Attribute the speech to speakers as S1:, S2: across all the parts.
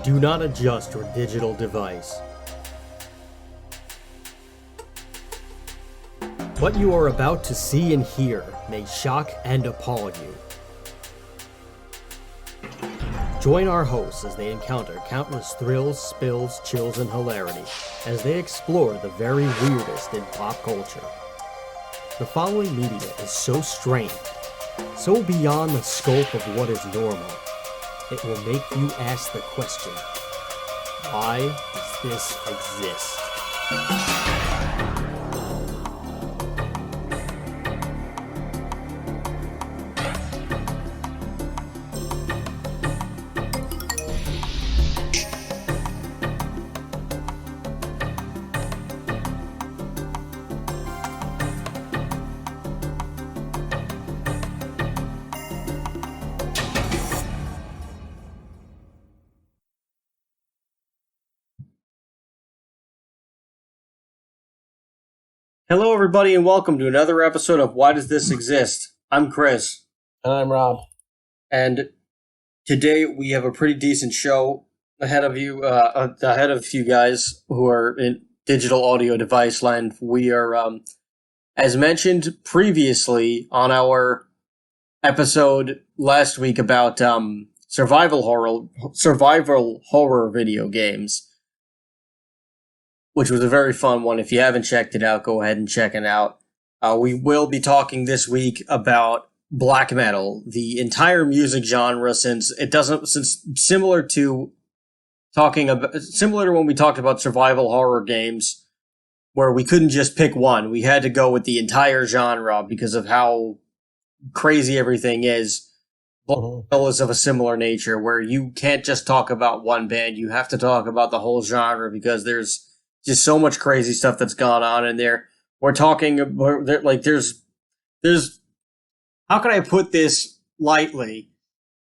S1: Do not adjust your digital device. What you are about to see and hear may shock and appall you. Join our hosts as they encounter countless thrills, spills, chills, and hilarity as they explore the very weirdest in pop culture. The following media is so strange, so beyond the scope of what is normal, it will make you ask the question, why does this exist? Hello, everybody, and welcome to another episode of Why Does This Exist? I'm Chris.
S2: And I'm Rob.
S1: And today we have a pretty decent show ahead of you guys who are in digital audio device land. We are, as mentioned previously on our episode last week about survival horror video games, which was a very fun one. If you haven't checked it out, go ahead and check it out. We will be talking this week about black metal, the entire music genre, since similar to when we talked about survival horror games, where we couldn't just pick one. We had to go with the entire genre because of how crazy everything is. Black metal is of a similar nature, where you can't just talk about one band. You have to talk about the whole genre because there's just so much crazy stuff that's gone on in there. We're talking about, like, there's, how can I put this lightly?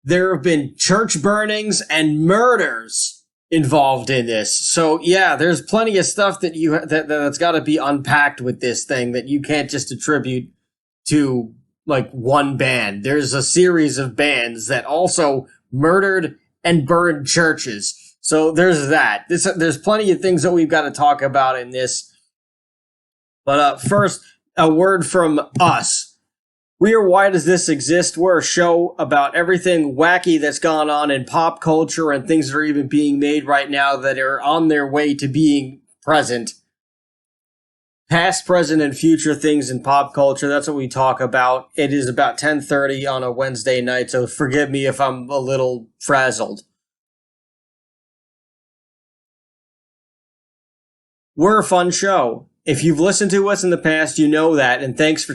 S1: There have been church burnings and murders involved in this. So yeah, there's plenty of stuff that's got to be unpacked with this thing that you can't just attribute to like one band. There's a series of bands that also murdered and burned churches. So there's that. There's plenty of things that we've got to talk about in this. But first, a word from us. We are Why Does This Exist? We're a show about everything wacky that's gone on in pop culture and things that are even being made right now that are on their way to being present. Past, present, and future things in pop culture. That's what we talk about. It is about 10:30 on a Wednesday night, so forgive me if I'm a little frazzled. We're a fun show. If you've listened to us in the past, you know that, and thanks for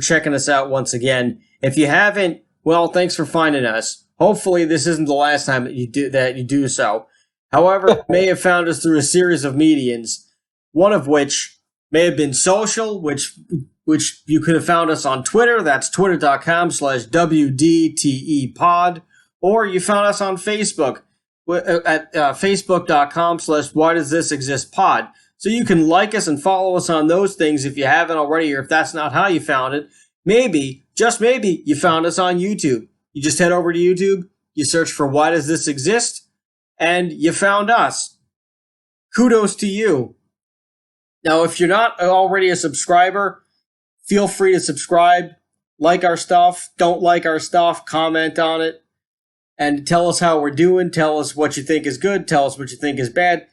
S1: checking us out once again. If you haven't, well, thanks for finding us. Hopefully, this isn't the last time that you do so. However, you may have found us through a series of mediums, one of which may have been social, which you could have found us on Twitter. That's twitter.com/WDTEpod, or you found us on Facebook at facebook.com/whydoesthisexistpod. So you can like us and follow us on those things if you haven't already, or if that's not how you found it. Maybe, just maybe, you found us on YouTube. You just head over to YouTube, you search for Why Does This Exist, and you found us. Kudos to you. Now, if you're not already a subscriber, feel free to subscribe, like our stuff, don't like our stuff, comment on it, and tell us how we're doing. Tell us what you think is good, tell us what you think is bad.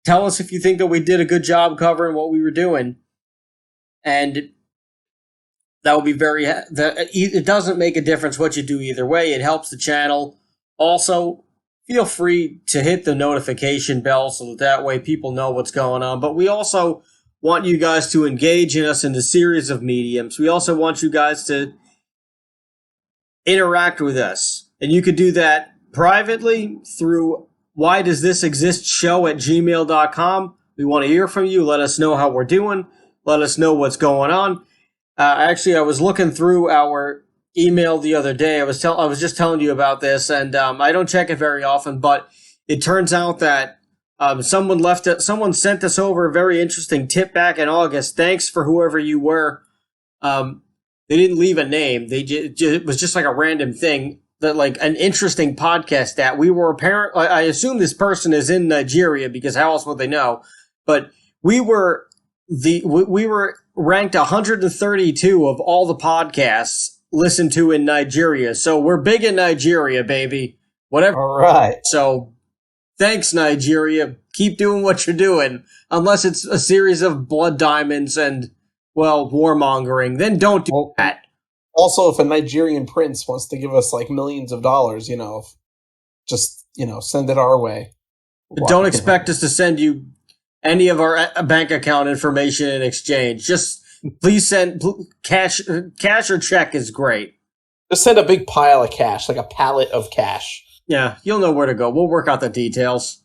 S1: Tell us if you think that we did a good job covering what we were doing. And that would be it doesn't make a difference what you do either way. It helps the channel. Also, feel free to hit the notification bell so that way people know what's going on. But we also want you guys to engage in us in the series of mediums. We also want you guys to interact with us. And you could do that privately through whydoesthisexistshow@gmail.com. We want to hear from you. Let us know how we're doing. Let us know what's going on. I was looking through our email the other day. I was just telling you about this, and I don't check it very often, but it turns out that someone sent us over a very interesting tip back in August. Thanks for whoever you were. They didn't leave a name. It was just like a random thing. like an interesting podcast that we were I assume this person is in Nigeria because how else would they know? But we were ranked 132 of all the podcasts listened to in Nigeria. So we're big in Nigeria, baby. Whatever.
S2: All right.
S1: So thanks, Nigeria. Keep doing what you're doing. Unless it's a series of blood diamonds and, well, warmongering, then don't do that.
S2: Also, if a Nigerian prince wants to give us like millions of dollars, just, send it our way.
S1: Don't expect us to send you any of our bank account information in exchange. Just please send cash or check is great.
S2: Just send a big pile of cash, like a pallet of cash.
S1: Yeah, you'll know where to go. We'll work out the details.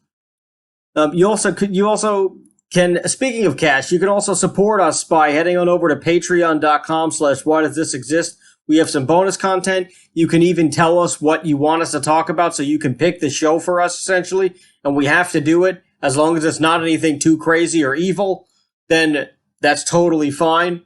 S1: You also can, speaking of cash, you can also support us by heading on over to patreon.com/whydoesthisexist. We have some bonus content. You can even tell us what you want us to talk about, so you can pick the show for us, essentially. And we have to do it. As long as it's not anything too crazy or evil, then that's totally fine.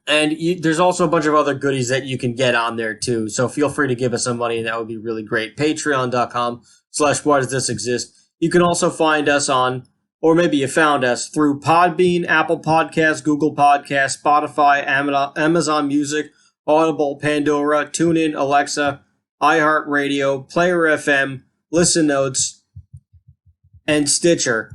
S1: There's also a bunch of other goodies that you can get on there, too. So feel free to give us some money, and that would be really great. Patreon.com/whydoesthisexist. You can also find us on, or maybe you found us, through Podbean, Apple Podcasts, Google Podcasts, Spotify, Amazon Music, Audible, Pandora, TuneIn, Alexa, iHeartRadio, Player FM, Listen Notes, and Stitcher.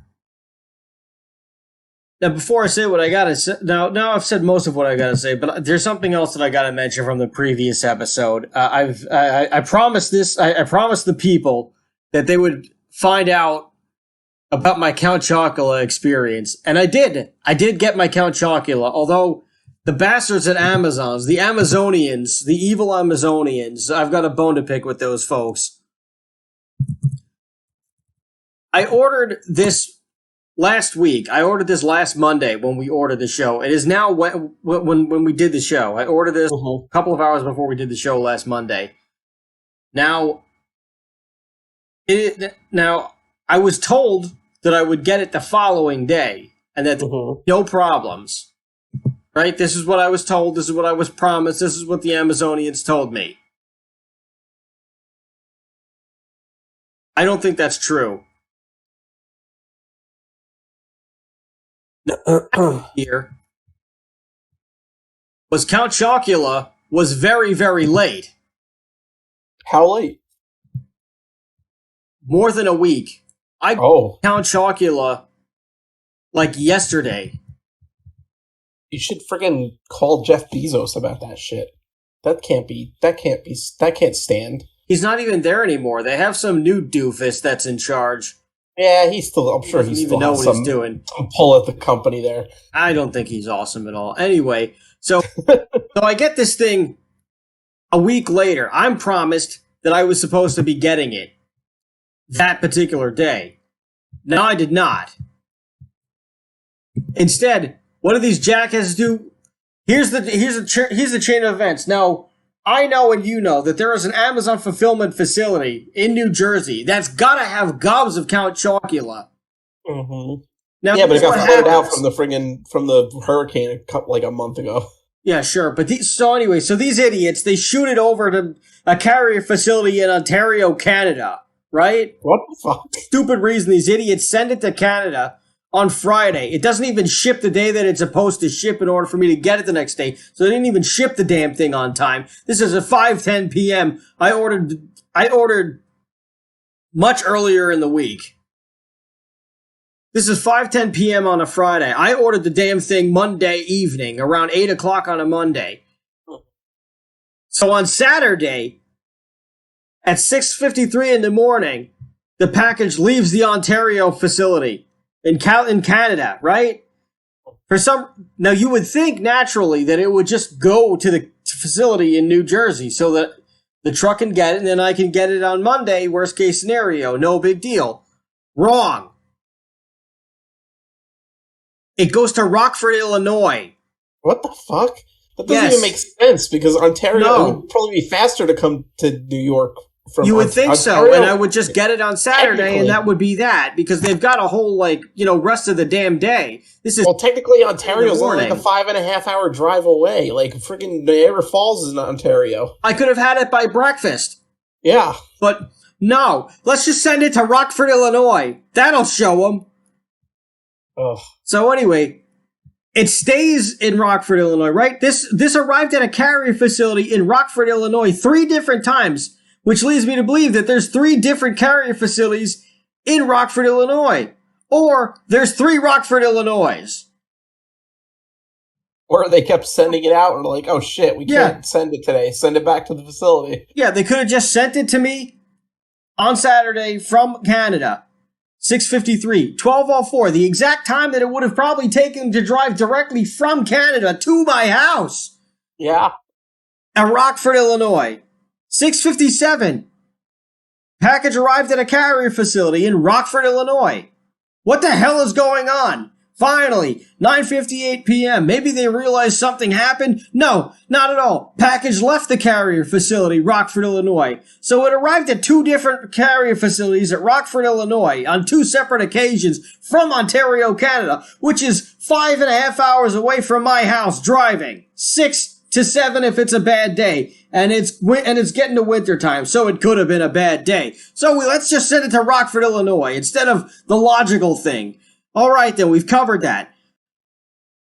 S1: Now, before I say what I gotta say, now I've said most of what I gotta say, but there's something else that I gotta mention from the previous episode. I promised the people that they would find out about my Count Chocula experience, and I did. I did get my Count Chocula, although the bastards at Amazon's, the Amazonians, the evil Amazonians, I've got a bone to pick with those folks. I ordered this last week. I ordered this last Monday when we ordered the show. It is now when we did the show. I ordered this a couple of hours before we did the show last Monday. Now, I was told that I would get it the following day and that no problems. Right? This is what I was told. This is what I was promised. This is what the Amazonians told me. I don't think that's true. Here was Count Chocula was very, very late.
S2: How late?
S1: More than a week. I got Count Chocula like yesterday.
S2: You should friggin' call Jeff Bezos about that shit. That can't stand.
S1: He's not even there anymore. They have some new doofus that's in charge.
S2: Yeah, I'm sure he still
S1: know
S2: has
S1: what he's doing.
S2: Some pull at the company there.
S1: I don't think he's awesome at all. Anyway, so I get this thing a week later. I'm promised that I was supposed to be getting it that particular day. Now I did not. Instead, what do these jackasses do? Here's the chain of events. Now, I know and you know that there is an Amazon fulfillment facility in New Jersey that's gotta have gobs of Count Chocula.
S2: Mm-hmm. Now, yeah, but it got flooded out from the hurricane a month ago.
S1: Yeah, sure. But so these idiots, they shoot it over to a carrier facility in Ontario, Canada, right?
S2: What the fuck?
S1: Stupid reason these idiots send it to Canada on Friday. It doesn't even ship the day that it's supposed to ship in order for me to get it the next day. So they didn't even ship the damn thing on time. This is at 5:10 p.m. I ordered much earlier in the week. This is 5:10 p.m. on a Friday. I ordered the damn thing Monday evening, around 8 o'clock on a Monday. So on Saturday, at 6:53 in the morning, the package leaves the Ontario facility in Canada, right? Now you would think naturally that it would just go to the facility in New Jersey so that the truck can get it and then I can get it on Monday, worst case scenario, no big deal. Wrong. It goes to Rockford, Illinois.
S2: What the fuck? That doesn't even make sense because Ontario would probably be faster to come to New York from
S1: You would think so,
S2: Ontario,
S1: and I would just get it on Saturday, and that would be that, because they've got a whole, rest of the damn day. This is
S2: technically Ontario's only like a
S1: morning.
S2: 5.5 hour drive away. Like freaking Niagara Falls is in Ontario.
S1: I could have had it by breakfast,
S2: Yeah.
S1: but no. Let's just send it to Rockford, Illinois. That'll show them.
S2: Oh.
S1: So anyway, it stays in Rockford, Illinois, right? This arrived at a carrier facility in Rockford, Illinois 3 different times, which leads me to believe that there's 3 different carrier facilities in Rockford, Illinois. Or there's 3 Rockford, Illinois.
S2: Or they kept sending it out and like, oh shit, we can't send it today. Send it back to the facility.
S1: Yeah, they could have just sent it to me on Saturday from Canada. 6:53, 12:04, the exact time that it would have probably taken to drive directly from Canada to my house.
S2: Yeah.
S1: At Rockford, Illinois. 6:57, package arrived at a carrier facility in Rockford, Illinois. What the hell is going on? Finally, 9:58 p.m. Maybe they realized something happened? No, not at all. Package left the carrier facility, Rockford, Illinois. So it arrived at 2 different carrier facilities at Rockford, Illinois on 2 separate occasions from Ontario, Canada, which is 5.5 hours away from my house driving. 6 to 7 if it's a bad day. And it's getting to winter time, so it could have been a bad day. So let's just send it to Rockford, Illinois instead of the logical thing. All right, then, we've covered that.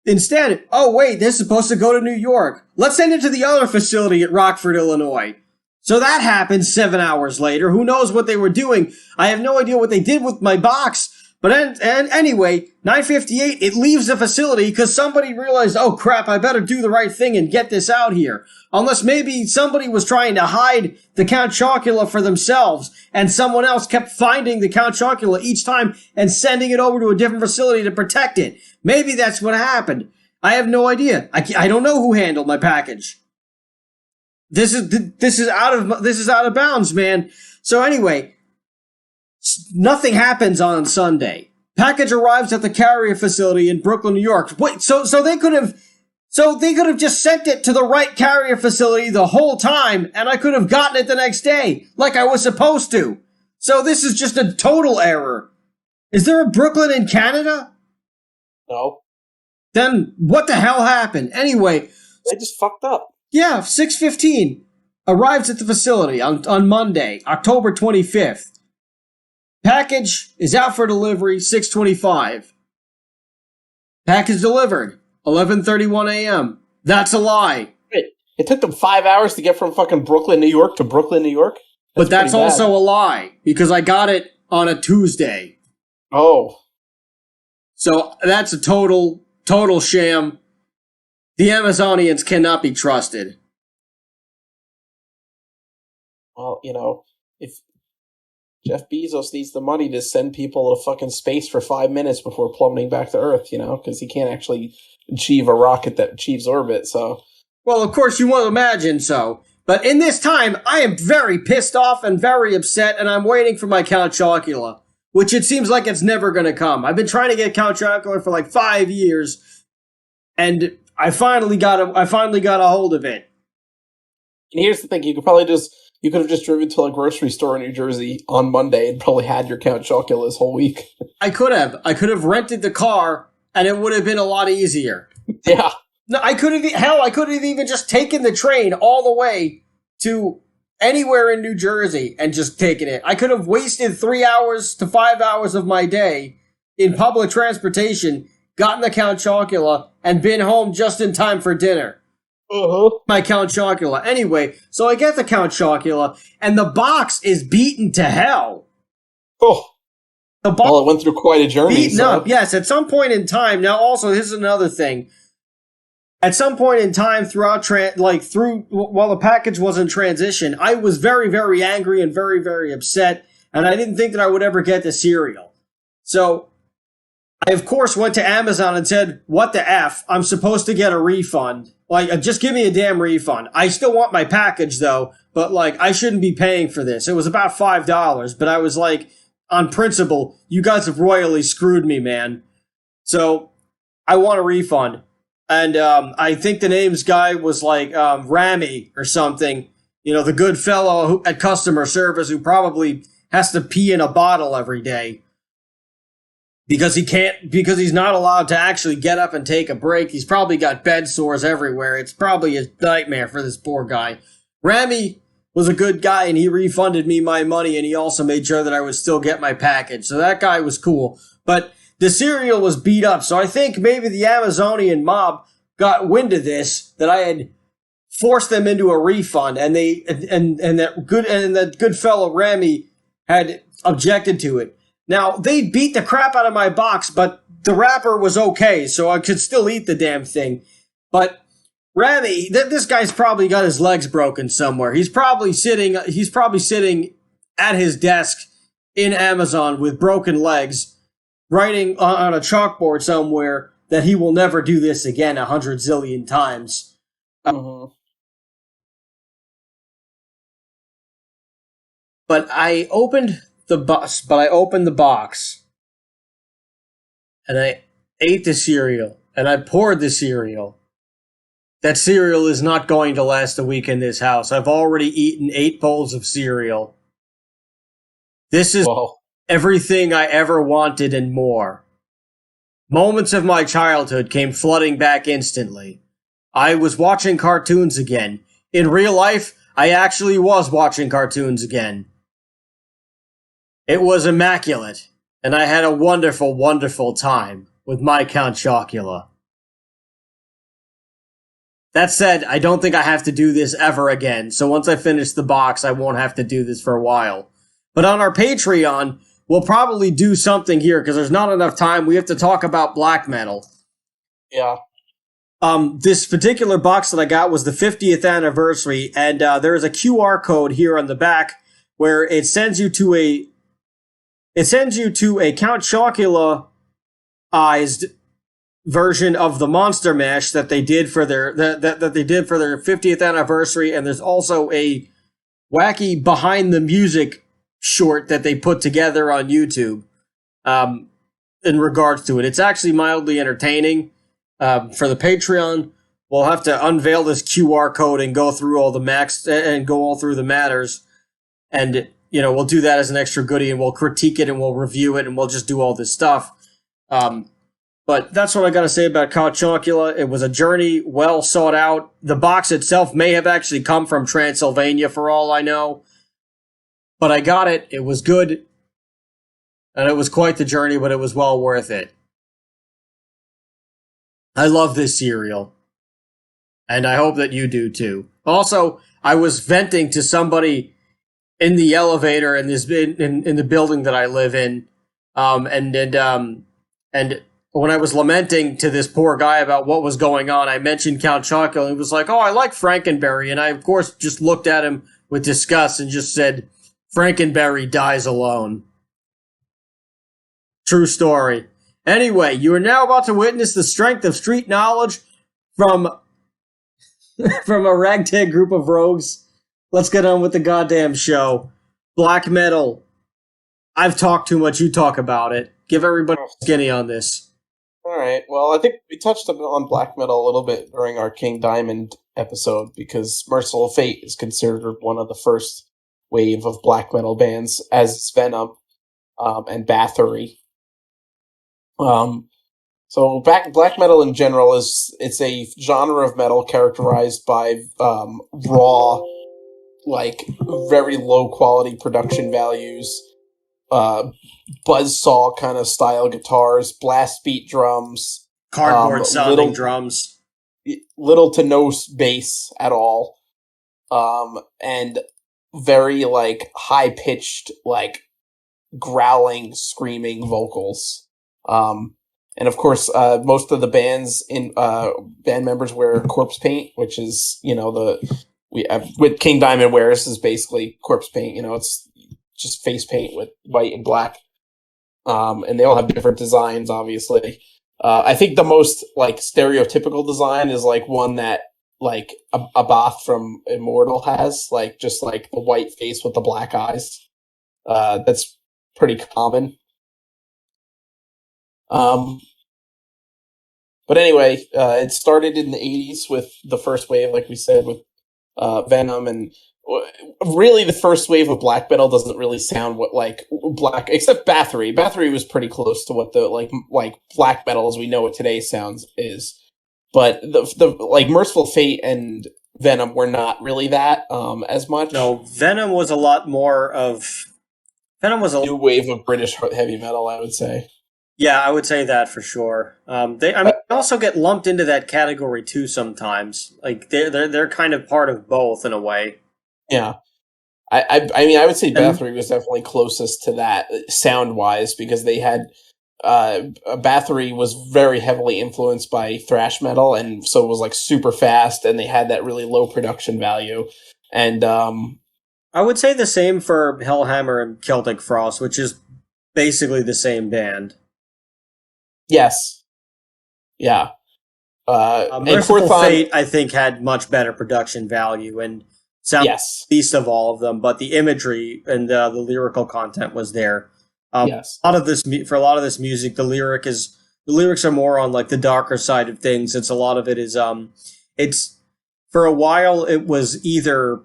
S1: Instead, oh, wait, this is supposed to go to New York. Let's send it to the other facility at Rockford, Illinois. So that happened 7 hours later. Who knows what they were doing? I have no idea what they did with my box. But anyway, 9:58, it leaves the facility because somebody realized, oh, crap, I better do the right thing and get this out here. Unless maybe somebody was trying to hide the Count Chocula for themselves, and someone else kept finding the Count Chocula each time and sending it over to a different facility to protect it. Maybe that's what happened. I have no idea. I don't know who handled my package. This is out of bounds, man. So anyway, nothing happens on Sunday. Package arrives at the carrier facility in Brooklyn, New York. Wait, so they could have just sent it to the right carrier facility the whole time, and I could have gotten it the next day, like I was supposed to. So this is just a total error. Is there a Brooklyn in Canada?
S2: No.
S1: Then what the hell happened? Anyway,
S2: they just fucked up.
S1: Yeah, 6:15 arrives at the facility on Monday, October 25th. Package is out for delivery, 6:25. Package delivered, 11:31 a.m. That's a lie.
S2: Wait, it took them 5 hours to get from fucking Brooklyn, New York to Brooklyn, New York?
S1: But that's also a lie, because I got it on a Tuesday.
S2: Oh.
S1: So that's a total sham. The Amazonians cannot be trusted.
S2: Well, if Jeff Bezos needs the money to send people to fucking space for 5 minutes before plummeting back to Earth, because he can't actually achieve a rocket that achieves orbit, so.
S1: Well, of course you won't imagine so. But in this time, I am very pissed off and very upset, and I'm waiting for my Count Chocula, which it seems like it's never going to come. I've been trying to get Count Chocula for like 5 years, and I finally got a hold of it.
S2: And here's the thing, you could have just driven to a grocery store in New Jersey on Monday and probably had your Count Chocula this whole week.
S1: I could have rented the car, and it would have been a lot easier.
S2: Yeah.
S1: No, I could have even just taken the train all the way to anywhere in New Jersey and just taken it. I could have wasted 3 hours to 5 hours of my day in public transportation, gotten the Count Chocula, and been home just in time for dinner.
S2: Uh-huh.
S1: My Count Chocula. Anyway, so I get the Count Chocula, and the box is beaten to hell.
S2: Oh.
S1: Well,
S2: it went through quite a journey.
S1: Beaten up, yes. At some point in time, now also, this is another thing. At some point in time while the package was in transition, I was very, very angry and very, very upset, and I didn't think that I would ever get the cereal. So, I of course went to Amazon and said, what the F? I'm supposed to get a refund. Just give me a damn refund. I still want my package though, but I shouldn't be paying for this. It was about $5, but I was like, on principle, you guys have royally screwed me, man. So, I want a refund. And I think the name's guy was Rami or something. the good fellow at customer service who probably has to pee in a bottle every day because he's not allowed to actually get up and take a break. He's probably got bed sores everywhere. It's probably a nightmare for this poor guy. Rami was a good guy, and he refunded me my money, and he also made sure that I would still get my package. So that guy was cool. But the cereal was beat up, so I think maybe the Amazonian mob got wind of this, that I had forced them into a refund, and that good fellow Rami had objected to it. Now, they beat the crap out of my box, but the wrapper was okay, so I could still eat the damn thing. But Rami, this guy's probably got his legs broken somewhere. He's probably sitting at his desk in Amazon with broken legs, writing on a chalkboard somewhere that he will never do this again 100 zillion times. But I opened the box, and I ate the cereal, and I poured the cereal. That cereal is not going to last a week in this house. I've already eaten 8 bowls of cereal. This is everything I ever wanted and more. Moments of my childhood came flooding back instantly. I was watching cartoons again. In real life, I actually was watching cartoons again. It was immaculate, and I had a wonderful, wonderful time with my Count Chocula. That said, I don't think I have to do this ever again, so once I finish the box, I won't have to do this for a while. But on our Patreon, we'll probably do something here, because there's not enough time. We have to talk about black metal.
S2: Yeah.
S1: This particular box that I got was the 50th anniversary, and there is a QR code here on the back where it sends you to a Count Chocula-ized version of the Monster Mash that they did for their 50th anniversary, and there's also a wacky behind the music short that they put together on YouTube in regards to it. It's actually mildly entertaining. For the Patreon, we'll have to unveil this QR code and go through all the matters, and we'll do that as an extra goodie, and we'll critique it, and we'll review it, and we'll just do all this stuff. But that's what I got to say about Count Chocula. It was a journey well sought out. The box itself may have actually come from Transylvania for all I know. But I got it. It was good. And it was quite the journey, but it was well worth it. I love this cereal. And I hope that you do too. Also, I was venting to somebody in the elevator in the building that I live in. And when I was lamenting to this poor guy about what was going on, I mentioned Count Chocula, and he was like, "Oh, I like Frankenberry." And I, of course, just looked at him with disgust and just said, "Frankenberry dies alone." True story. Anyway, you are now about to witness the strength of street knowledge from a ragtag group of rogues. Let's get on with the goddamn show. Black metal. I've talked too much, you talk about it. Give everybody skinny on this.
S2: All right. Well, I think we touched on black metal a little bit during our King Diamond episode, because Merciful Fate is considered one of the first wave of black metal bands, as is Venom and Bathory. So black metal in general it's a genre of metal characterized by raw, like very low quality production values, buzzsaw kind of style guitars, blast beat drums,
S1: cardboard sounding drums,
S2: little to no bass at all, and very like high pitched, like growling, screaming vocals. And of course, most of the bands band members wear corpse paint, which is, with King Diamond wears is basically corpse paint. It's just face paint with white and black. And they all have different designs, obviously. I think the most like stereotypical design is like one that like Abath from Immortal has, like just like the white face with the black eyes. That's pretty common. But anyway, it started in the 80s with the first wave, like we said, with Venom and Really, the first wave of black metal doesn't really sound what like black, except Bathory. Bathory was pretty close to what the like black metal as we know it today sounds is. But the like Merciful Fate and Venom were not really that as much.
S1: No, Venom was a lot more of Venom was a
S2: New wave of British heavy metal, I would say.
S1: yeah, I would say that for sure. They also get lumped into that category too sometimes. Like they're kind of part of both in a way.
S2: Yeah. I mean, I would say
S1: And
S2: Bathory was definitely closest to that sound wise because they had Bathory was very heavily influenced by thrash metal, and so it was like super fast, and they had that really low production value. And
S1: I would say the same for Hellhammer and Celtic Frost, which is basically the same band.
S2: yes, yeah, and
S1: Merciful
S2: Quorthon,
S1: Fate, I think, had much better production value and sound
S2: yes,
S1: least of all of them, but the imagery and the lyrical content was there.
S2: yes,
S1: A lot of this for a lot of this music, the lyrics are more on like the darker side of things. It's a lot of it is it's for a while it was either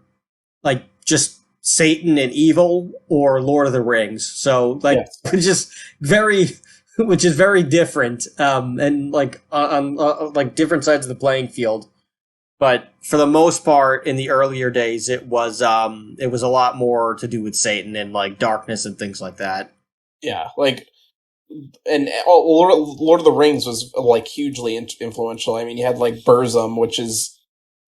S1: like just Satan and evil or Lord of the Rings. So like
S2: yes,
S1: just very which is very different and like on like different sides of the playing field. But for the most part, in the earlier days, it was a lot more to do with Satan and like darkness and things like that.
S2: yeah, like. And Lord of the Rings was like hugely influential. I mean, you had like Burzum, which is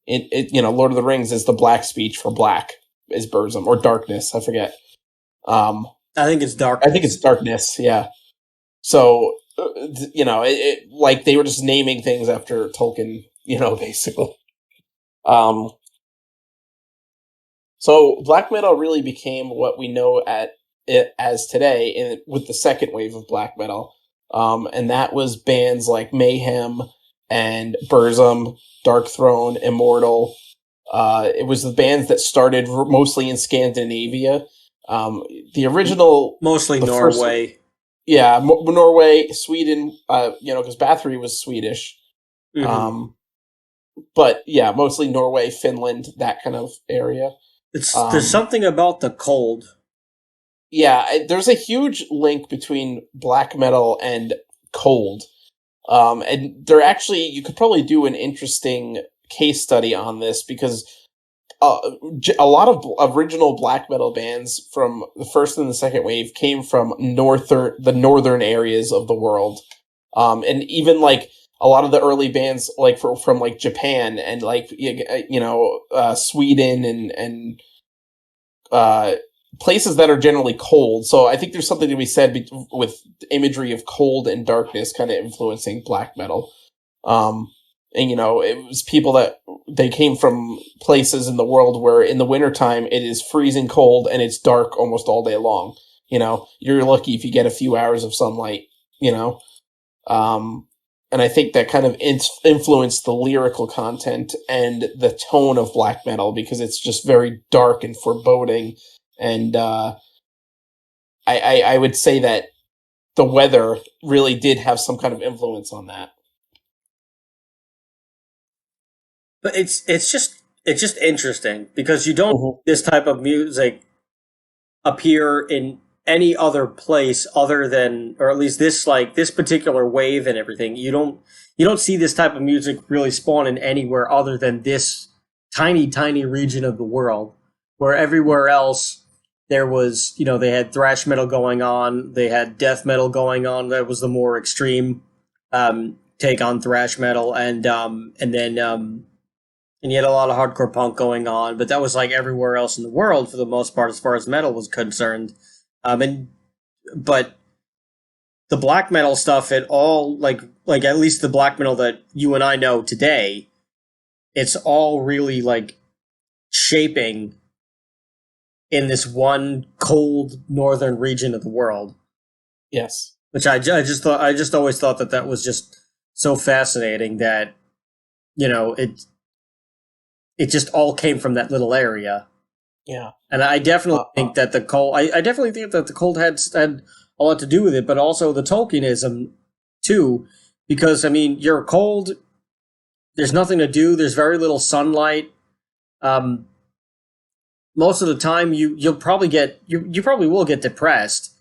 S2: Lord of the Rings is the black speech for black is Burzum or darkness. I forget. Um,
S1: I think it's dark.
S2: I think it's darkness. Yeah. So like they were just naming things after Tolkien. Basically. Um, so black metal really became what we know at it as today, with the second wave of black metal, and that was bands like Mayhem and Burzum, Dark Throne, Immortal. It was the bands that started mostly in Scandinavia. The original,
S1: Mostly
S2: the first,
S1: Norway.
S2: yeah, Norway, Sweden. Because Bathory was Swedish.
S1: Mm-hmm.
S2: But yeah, mostly Norway, Finland, that kind of area.
S1: There's
S2: Um,
S1: something about the cold.
S2: yeah, there's a huge link between black metal and cold. And there actually, you could probably do an interesting case study on this because uh, a lot of original black metal bands from the first and the second wave came from the northern areas of the world. And even like a lot of the early bands, like from like Japan and like Sweden and places that are generally cold. So I think there's something to be said with imagery of cold and darkness kind of influencing black metal. And it was people that they came from places in the world where in the wintertime it is freezing cold and it's dark almost all day long. You're lucky if you get a few hours of sunlight, you know. And I think that kind of influenced the lyrical content and the tone of black metal because it's just very dark and foreboding. And I would say that the weather really did have some kind of influence on that.
S1: But it's just interesting because you don't
S2: Mm-hmm.
S1: this type of music appear in any other place other than or at least this particular wave and everything. You don't see this type of music really spawn in anywhere other than this tiny region of the world where everywhere else there was, they had thrash metal going on, they had death metal going on. That was the more extreme take on thrash metal, and you had a lot of hardcore punk going on, but that was like everywhere else in the world for the most part, as far as metal was concerned. But the black metal stuff, it all like at least the black metal that you and I know today, it's all really like shaping in this one cold northern region of the world.
S2: Yes.
S1: Which I just always thought that was just so fascinating that it just all came from that little area.
S2: Yeah.
S1: And I definitely think that the cold. I definitely think that the cold had a lot to do with it, but also the Tolkienism too, because I mean, you're cold. There's nothing to do. There's very little sunlight. most of the time you'll probably you probably will get depressed.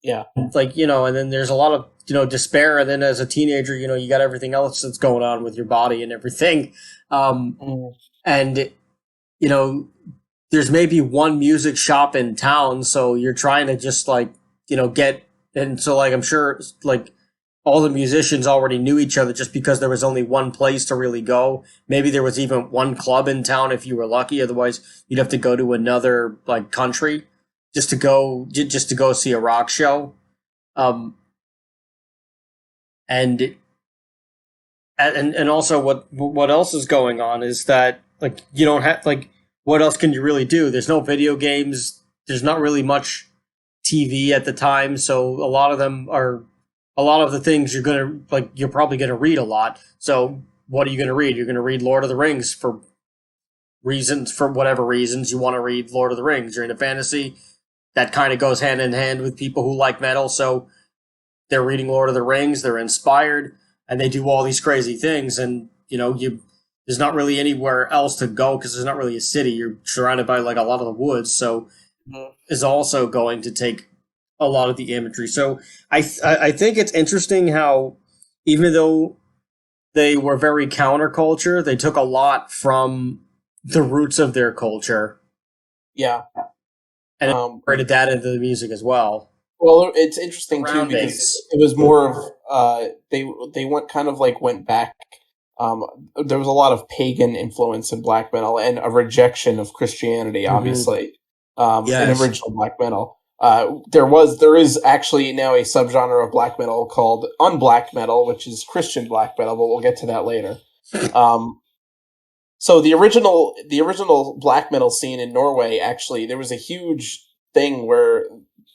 S2: Yeah.
S1: Like, and then there's a lot of, despair. And then as a teenager, you got everything else that's going on with your body and everything. And, there's maybe one music shop in town. So you're trying to just like, get, and so like, I'm sure like all the musicians already knew each other just because there was only one place to really go. Maybe there was even one club in town if you were lucky. Otherwise you'd have to go to another like country just to go see a rock show. And also what else is going on is that like you don't have like what else can you really do? There's no video games. There's not really much TV at the time, so a lot of the things you're probably gonna read a lot. So what are you gonna read? You're gonna read Lord of the Rings for whatever reasons you want to read Lord of the Rings. You're into fantasy. That kind of goes hand in hand with people who like metal. So they're reading Lord of the Rings, they're inspired, and they do all these crazy things. And, there's not really anywhere else to go because there's not really a city. You're surrounded by like a lot of the woods. So is also going to take a lot of the imagery. So I think it's interesting how even though they were very counterculture, they took a lot from the roots of their culture.
S2: Yeah.
S1: And incorporated that into the music as well.
S2: Well, it's interesting too because it was more of they went back. There was a lot of pagan influence in black metal and a rejection of Christianity, obviously. In original black metal, there is actually now a subgenre of black metal called unblack metal, which is Christian black metal, but we'll get to that later. So the original black metal scene in Norway, actually, there was a huge thing where,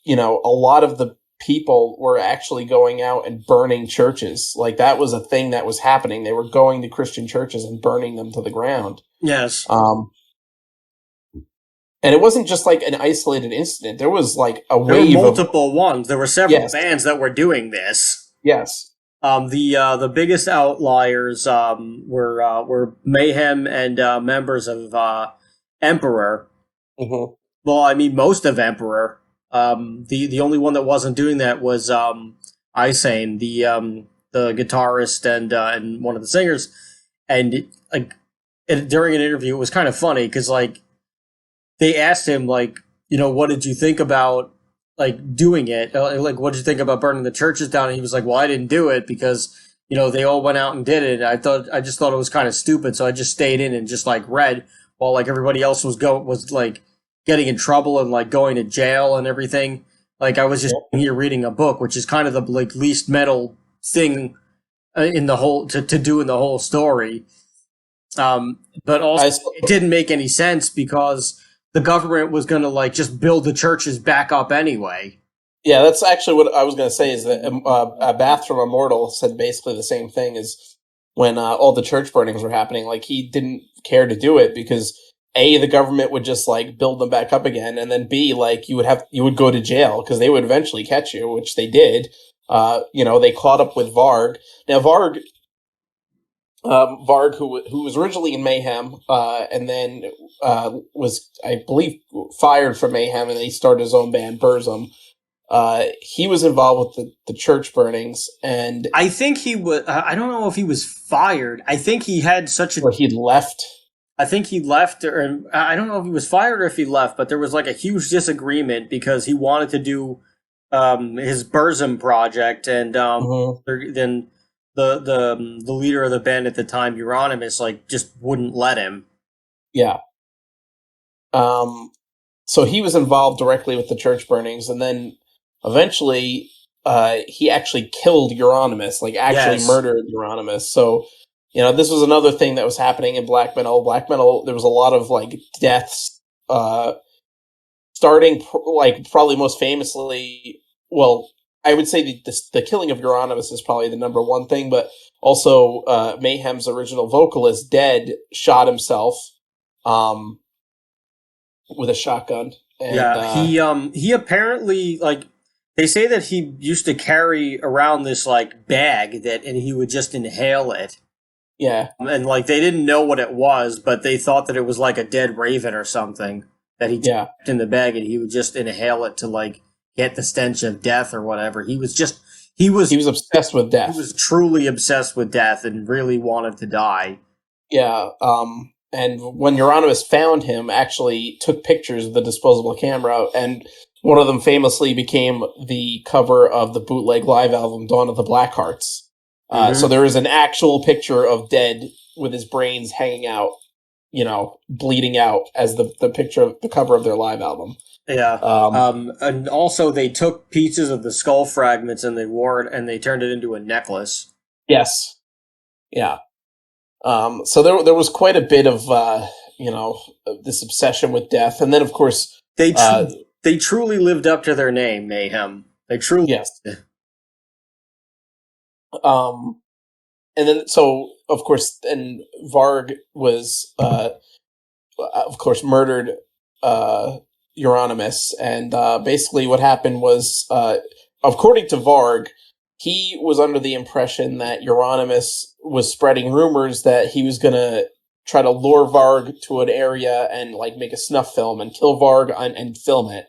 S2: a lot of the people were actually going out and burning churches. Like that was a thing that was happening. They were going to Christian churches and burning them to the ground.
S1: Yes.
S2: And it wasn't just like an isolated incident. There was like a wave.
S1: There were multiple ones. There were several bands that were doing this.
S2: Yes.
S1: The biggest outliers were Mayhem and members of Emperor.
S2: Mm-hmm.
S1: Well, I mean most of Emperor. The only one that wasn't doing that was Isane, the guitarist and one of the singers. And during an interview, it was kind of funny because like they asked him like, what did you think about like doing it? Like, what did you think about burning the churches down? And he was like, well, I didn't do it because, they all went out and did it. I just thought it was kind of stupid. So I just stayed in and just like read while like everybody else was like getting in trouble and like going to jail and everything. Like I was just here reading a book, which is kind of the like least metal thing in the whole to do in the whole story. But also it didn't make any sense because the government was going to like just build the churches back up anyway.
S2: Yeah, that's actually what I was going to say is that a Bath from Immortal said basically the same thing as when all the church burnings were happening. Like he didn't care to do it because A, the government would just like build them back up again, and then B, like you would go to jail because they would eventually catch you, which they did. They caught up with Varg. Now Varg, who was originally in Mayhem, and then was, I believe, fired from Mayhem, and then he started his own band, Burzum. He was involved with the church burnings, and
S1: I think he was. I don't know if he was fired. I think he had such a.
S2: Or he left.
S1: I think he left, or I don't know if he was fired or if he left, but there was like a huge disagreement because he wanted to do his Burzum project, and then the leader of the band at the time, Euronymous, like just wouldn't let him.
S2: Yeah. So he was involved directly with the church burnings, and then eventually he actually killed Euronymous, like actually murdered Euronymous. So, this was another thing that was happening in black metal. Black metal, there was a lot of like deaths, starting like probably most famously. Well, I would say the killing of Euronymous is probably the number one thing, but also Mayhem's original vocalist, Dead, shot himself with a shotgun. And,
S1: he apparently like. They say that he used to carry around this like bag and he would just inhale it.
S2: Yeah.
S1: And like they didn't know what it was, but they thought that it was like a dead raven or something. that he kept in the bag, and he would just inhale it to like get the stench of death or whatever. He was
S2: obsessed with death.
S1: He was truly obsessed with death and really wanted to die.
S2: Yeah. And when Euronymous found him, actually took pictures of the disposable camera, and one of them famously became the cover of the bootleg live album Dawn of the Blackhearts. So there is an actual picture of Dead with his brains hanging out, bleeding out, as the picture of the cover of their live album.
S1: Yeah. And also they took pieces of the skull fragments and they wore it and they turned it into a necklace.
S2: Yes. Yeah. So there was quite a bit of this obsession with death, and then of course
S1: they truly lived up to their name, Mayhem. They truly
S2: and then so of course then Varg was of course murdered Euronymous, and basically what happened was according to Varg, he was under the impression that Euronymous was spreading rumors that he was going to try to lure Varg to an area and like make a snuff film and kill Varg and film it.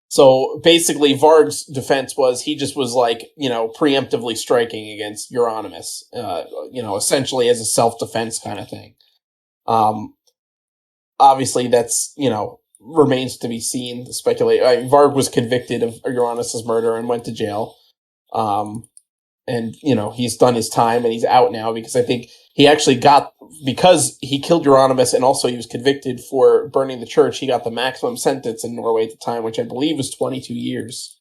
S2: So basically Varg's defense was he just was like, preemptively striking against Euronymous, essentially as a self-defense kind of thing. Obviously that's, remains to be seen, speculate. Varg was convicted of Euronymous' murder and went to jail. And he's done his time and he's out now, because I think he actually because he killed Euronymous and also he was convicted for burning the church, he got the maximum sentence in Norway at the time, which I believe was 22 years.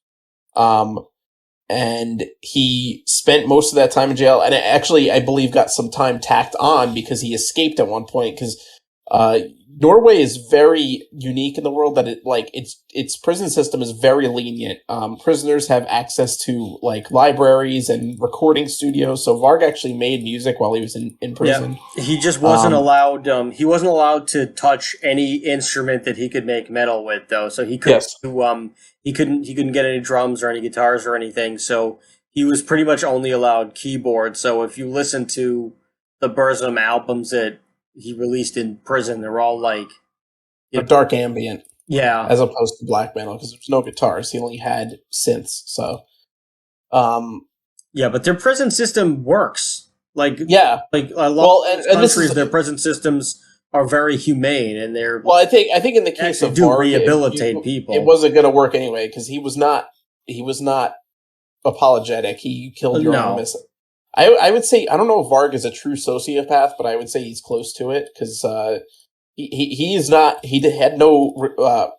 S2: And he spent most of that time in jail, and I believe got some time tacked on because he escaped at one point, because Norway is very unique in the world that its prison system is very lenient. Prisoners have access to like libraries and recording studios. So Varg actually made music while he was in prison.
S1: Yeah, he just wasn't allowed. He wasn't allowed to touch any instrument that he could make metal with, though. So he couldn't. He couldn't get any drums or any guitars or anything. So he was pretty much only allowed keyboard. So if you listen to the Burzum albums that he released in prison, they're all like
S2: dark ambient,
S1: as
S2: opposed to black metal, because there's no guitars. He only had synths. So,
S1: but their prison system works. A lot of countries, their prison systems are very humane, and they're.
S2: Well, I think in the case of Varg,
S1: rehabilitate people.
S2: It wasn't going to work anyway, because he was not apologetic. He killed Euronymous. I would say, I don't know if Varg is a true sociopath, but I would say he's close to it, because he is not. He had no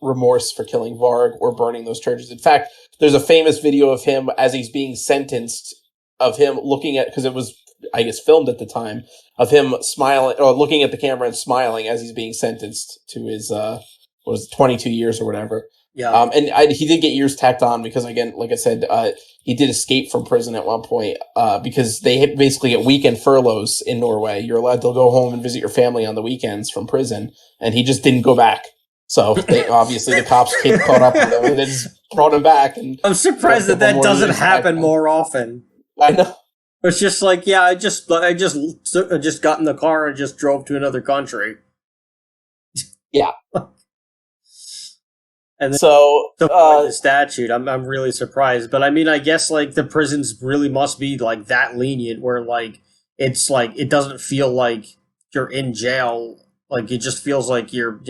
S2: remorse for killing Varg or burning those churches. In fact, there's a famous video of him as he's being sentenced, of him looking at, because it was, I guess, filmed at the time, of him smiling or looking at the camera and smiling as he's being sentenced to his 22 years or whatever.
S1: Yeah.
S2: He did get years tacked on because, again, like I said, he did escape from prison at one point because they basically get weekend furloughs in Norway. You're allowed to go home and visit your family on the weekends from prison, and he just didn't go back. So obviously the cops caught up with him and they just brought him back. And
S1: I'm surprised that doesn't happen more often.
S2: I know.
S1: It's just like, I just got in the car and just drove to another country.
S2: Yeah.
S1: And
S2: so
S1: the statute, I'm really surprised. But I mean, I guess like the prisons really must be like that lenient, where like it's like it doesn't feel like you're in jail. Like it just feels like you're,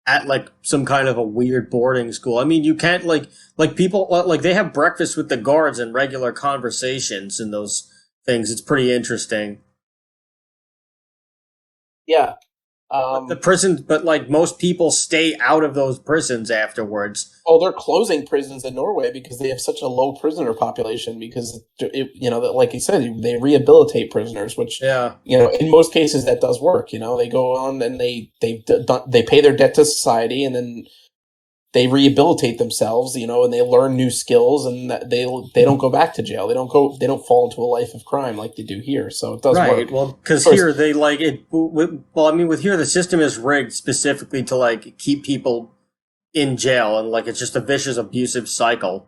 S1: at like some kind of a weird boarding school. I mean, you can't like people like they have breakfast with the guards and regular conversations and those things. It's pretty interesting.
S2: Yeah.
S1: The prisons, but like most people stay out of those prisons afterwards.
S2: Oh, they're closing prisons in Norway because they have such a low prisoner population. Because like you said, they rehabilitate prisoners, which in most cases that does work. They go on and they pay their debt to society, and then they rehabilitate themselves. And they learn new skills, and they don't go back to jail. They don't fall into a life of crime like they do here. So it does work.
S1: Right. Well, because here they like it. Well, I mean, with here the system is rigged specifically to like keep people in jail, and like it's just a vicious, abusive cycle.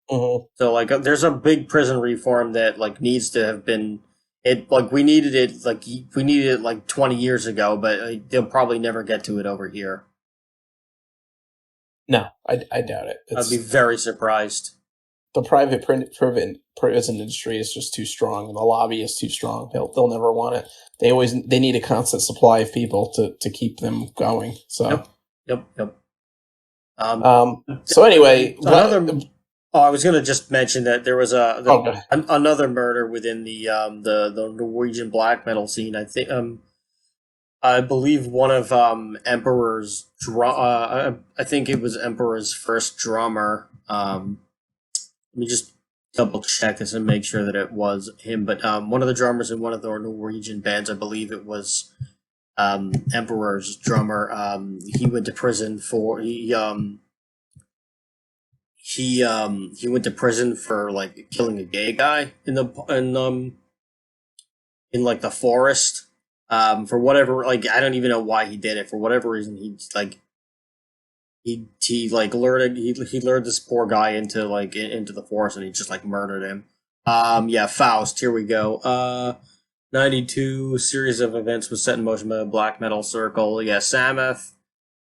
S2: Mm-hmm.
S1: So like, there's a big prison reform that like needs to have been. We needed it like 20 years ago, but they'll probably never get to it over here.
S2: No, I doubt it.
S1: I'd be very surprised.
S2: The private prison industry is just too strong, and the lobby is too strong. They'll never want it. They need a constant supply of people to keep them going. So
S1: Yep.
S2: So anyway,
S1: I was going to just mention that there was another murder within the Norwegian black metal scene. I believe one of Emperor's I think it was Emperor's first drummer. Let me just double check this and make sure that it was him. But one of the drummers in one of the Norwegian bands, I believe it was Emperor's drummer. He went to prison for he went to prison for like killing a gay guy in like the forest. For whatever, like, I don't even know why he did it. For whatever reason, he lured this poor guy into the forest, and he just like murdered him. Yeah, Faust. Here we go. 92 series of events was set in motion by a black metal circle. Yeah, Samoth,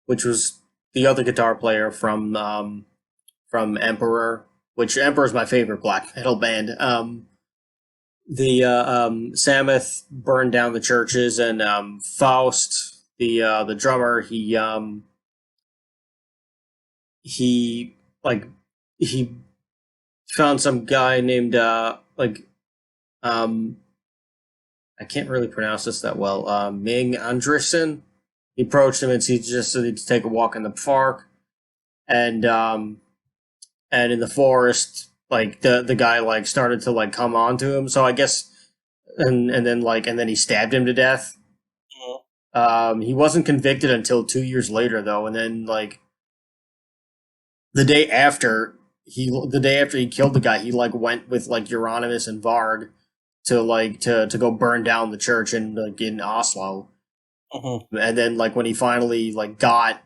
S1: which was the other guitar player from Emperor, which Emperor is my favorite black metal band. Samoth burned down the churches, and Faust, the drummer, he found some guy named I can't really pronounce this that well. Ming Andresen. He approached him and he just said to take a walk in the park, and in the forest, like the guy like started to like come on to him. So I guess, and then he stabbed him to death. He wasn't convicted until 2 years later though, and then like the day after he killed the guy, he like went with like Euronymous and Varg to go burn down the church in Oslo. And then like when he finally like got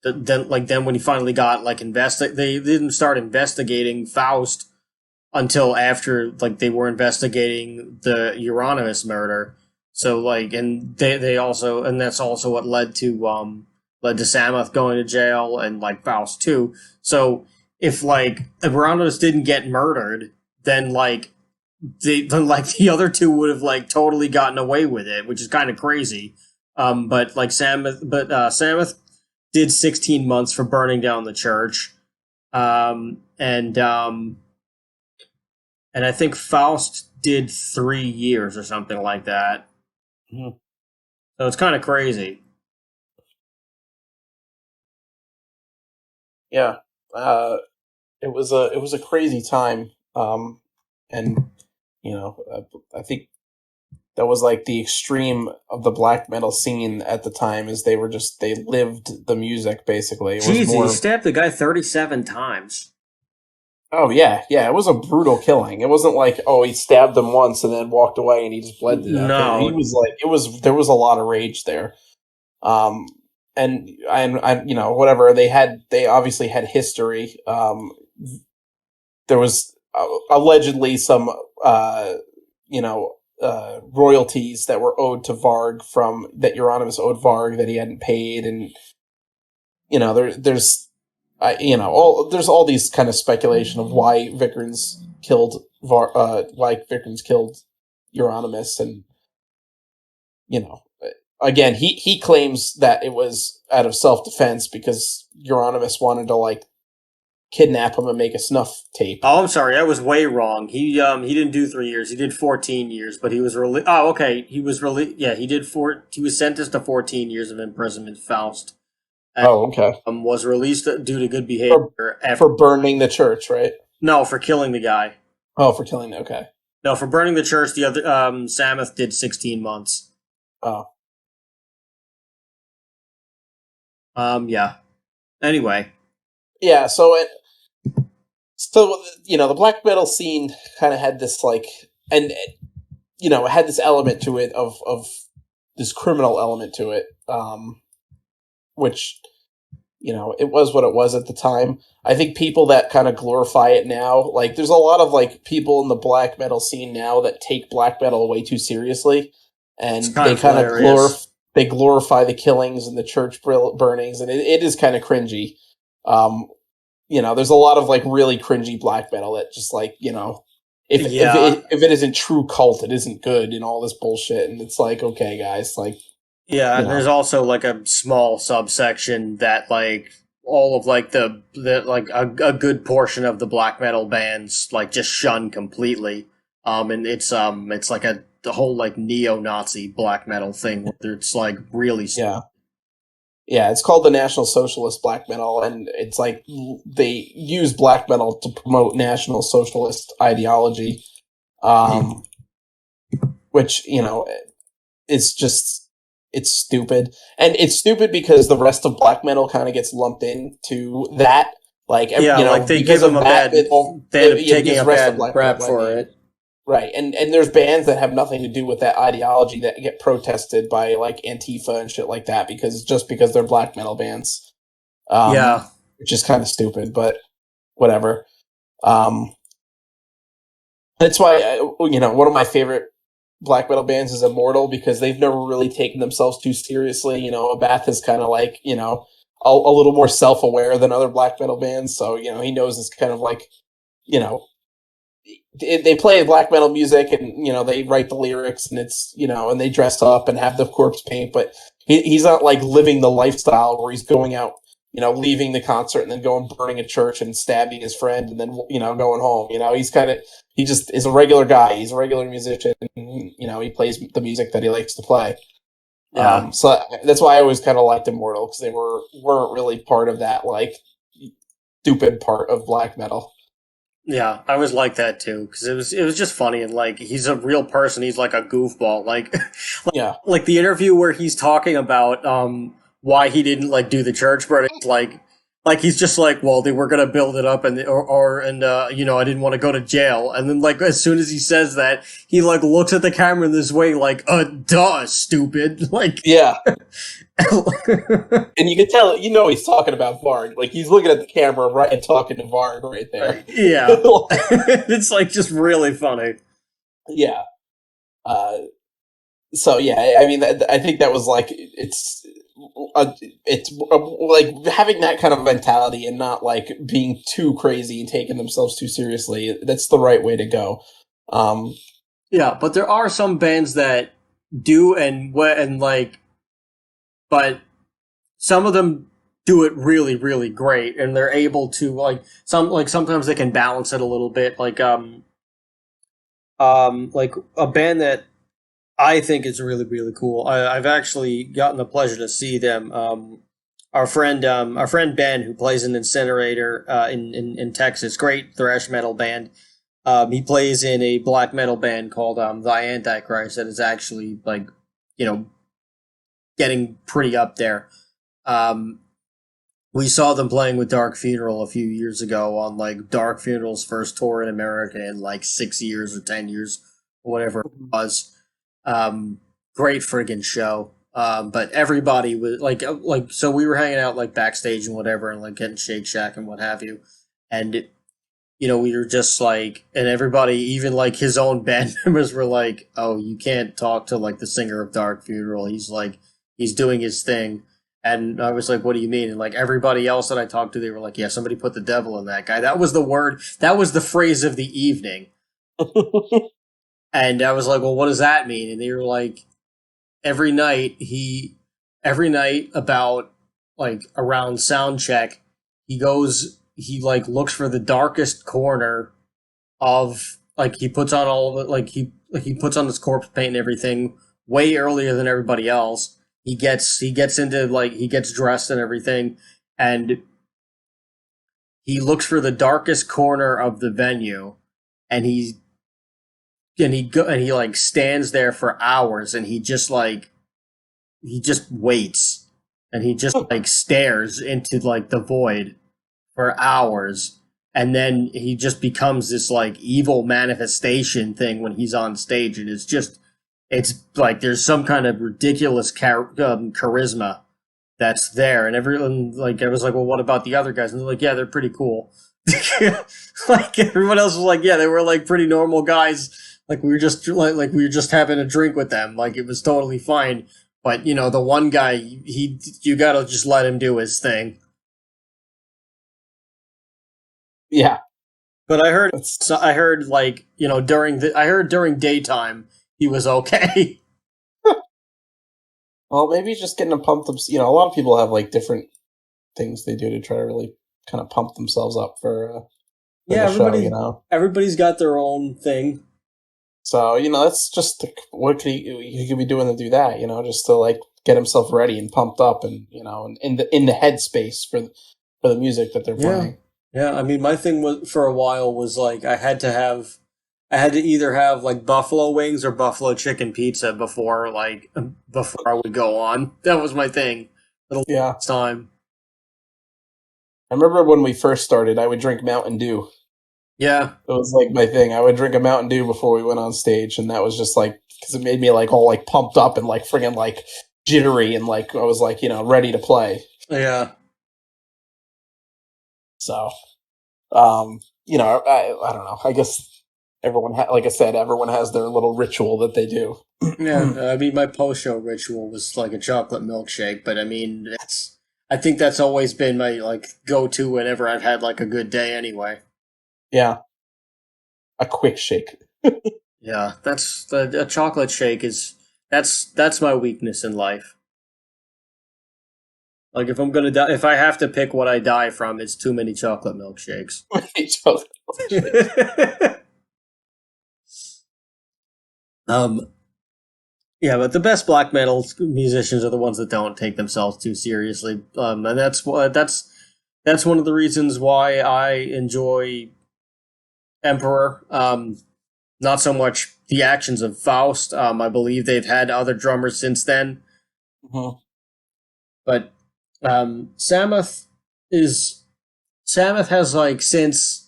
S1: then when he finally got like they didn't start investigating Faust until after like they were investigating the Euronymous murder. So like, and they also, and that's also what led to Samoth going to jail, and like Faust too. So if Euronymous didn't get murdered, then the other two would have like totally gotten away with it, which is kind of crazy. But Samoth did 16 months for burning down the church, and I think Faust did 3 years or something like that.
S2: Mm-hmm.
S1: So it's kind of crazy.
S2: Yeah, it was a crazy time, and I think that was like the extreme of the black metal scene at the time, is they lived the music basically.
S1: Jeez, he stabbed the guy 37 times.
S2: Oh yeah, it was a brutal killing. It wasn't like, oh, he stabbed him once and then walked away and he just bled to death.
S1: No,
S2: he was like, there was a lot of rage there. And whatever, they obviously had history. There was allegedly some royalties that were owed to Varg that Euronymous owed Varg that he hadn't paid, and there's all these kind of speculation of why Vikernes killed Euronymous, and again, he claims that it was out of self-defense because Euronymous wanted to like kidnap him and make a snuff tape.
S1: Oh, I'm sorry, I was way wrong. He didn't do 3 years. He did 14 years, but he was released. Oh, okay. He was released. Yeah, he was sentenced to 14 years of imprisonment. Faust. And,
S2: okay.
S1: Was released due to good behavior
S2: for burning the church, right?
S1: No, for killing the guy.
S2: Oh, for killing. Okay.
S1: No, for burning the church. The other Samoth did 16 months.
S2: Oh.
S1: Yeah. Anyway.
S2: Yeah. So the black metal scene kind of had this like, and it had this element to it of this criminal element to it, which it was what it was at the time. I think people that kind of glorify it now, like there's a lot of like people in the black metal scene now that take black metal way too seriously, and they kind of they glorify the killings and the church burnings, and it is kind of cringy. There's a lot of like really cringy black metal that just like, if it isn't true cult, it isn't good and all this bullshit. And it's like, okay, guys, like,
S1: yeah, and there's also like a small subsection that like all of like the like a good portion of the black metal bands like just shun completely. And it's like the whole like neo-Nazi black metal thing where it's like really
S2: yeah, it's called the National Socialist Black Metal, and it's like they use black metal to promote National Socialist ideology, which it's stupid, and it's stupid because the rest of black metal kind of gets lumped into that. Like,
S1: like they give them a bad, they end up taking a bad rap for it.
S2: Right, and there's bands that have nothing to do with that ideology that get protested by like Antifa and shit like that because they're black metal bands. Which is kind of stupid, but whatever. That's why one of my favorite black metal bands is Immortal because they've never really taken themselves too seriously. Abath is kind of like a little more self-aware than other black metal bands, so he knows it's kind of like they play black metal music and they write the lyrics and it's and they dress up and have the corpse paint, but he's not like living the lifestyle where he's going out leaving the concert and then going burning a church and stabbing his friend and then going home. He just is a regular guy. He's a regular musician. He plays the music that he likes to play. So that's why I always kind of liked Immortal because they weren't really part of that like stupid part of black metal.
S1: Yeah, I always liked that too because it was just funny and like he's a real person. He's like a goofball, like the interview where he's talking about why he didn't like do the church burning. Like he's just like, well, they were gonna build it up and I didn't want to go to jail. And then like as soon as he says that, he like looks at the camera in this way, like, duh, stupid. Like
S2: yeah. And you can tell, he's talking about Varg. Like, he's looking at the camera, right, and talking to Varg right there.
S1: Yeah. It's, like, just really funny.
S2: Yeah. So, yeah, I mean, I think that was, like, it's like, having that kind of mentality and not, like, being too crazy and taking themselves too seriously, that's the right way to go.
S1: Yeah, but there are some bands that do but some of them do it really, really great, and they're able to sometimes they can balance it a little bit. Like a band that I think is really, really cool. I've actually gotten the pleasure to see them. Our friend Ben, who plays in Incinerator in Texas, great thrash metal band. He plays in a black metal band called The Antichrist that is actually getting pretty up there. We saw them playing with Dark Funeral a few years ago on like Dark Funeral's first tour in America in like 6 years or 10 years, or whatever it was. Great friggin' show. But everybody was so we were hanging out like backstage and whatever and like getting Shake Shack and what have you. And we were just like, and everybody, even like his own band members were like, oh, you can't talk to like the singer of Dark Funeral. He's doing his thing. And I was like, what do you mean? And like everybody else that I talked to, they were like, yeah, somebody put the devil in that guy. That was the phrase of the evening. And I was like, well, what does that mean? And they were like, every night about like around sound check, he looks for the darkest corner of like, he puts on all of it. Like he puts on his corpse paint and everything way earlier than everybody else. He gets into like he gets dressed and everything, and he looks for the darkest corner of the venue, and he like stands there for hours, and he just waits, and he just like stares into like the void for hours, and then he just becomes this like evil manifestation thing when he's on stage, and it's like there's some kind of ridiculous charisma that's there, and everyone like I was like, well, what about the other guys? And they're like, yeah, they're pretty cool. Like everyone else was like, yeah, they were like pretty normal guys. Like we were just having a drink with them. Like it was totally fine. But the one guy, you gotta just let him do his thing.
S2: Yeah.
S1: But I heard like during daytime he was okay.
S2: Well, maybe just getting them pumped up. A lot of people have like different things they do to try to really kind of pump themselves up for
S1: Yeah,
S2: the show.
S1: everybody's got their own thing.
S2: So that's just what he could be doing to do that. Just to like get himself ready and pumped up, and and in the headspace for the music that they're playing.
S1: Yeah. I mean, my thing was for a while was like I had to either have like buffalo wings or buffalo chicken pizza before I would go on. That was my thing for the
S2: Yeah.
S1: longest time.
S2: I remember when we first started, I would drink Mountain Dew.
S1: Yeah.
S2: It was like my thing. I would drink a Mountain Dew before we went on stage, and that was just like because it made me like all like pumped up and like friggin' like jittery, and like I was like ready to play.
S1: Yeah.
S2: So, I don't know. I guess like I said, everyone has their little ritual that they do.
S1: Yeah. I mean, my post-show ritual was like a chocolate milkshake, but I mean, I think that's always been my like go-to whenever I've had like a good day anyway.
S2: Yeah, a quick shake.
S1: Yeah, that's a chocolate shake is that's my weakness in life. Like if I'm gonna die, if I have to pick what I die from, it's too many chocolate milkshakes.
S2: Chocolate milkshake.
S1: um, yeah, but the best black metal musicians are the ones that don't take themselves too seriously. And that's one of the reasons why I enjoy Emperor. Not so much the actions of Faust. I believe they've had other drummers since then,
S2: Mhm.
S1: but Samuth has like since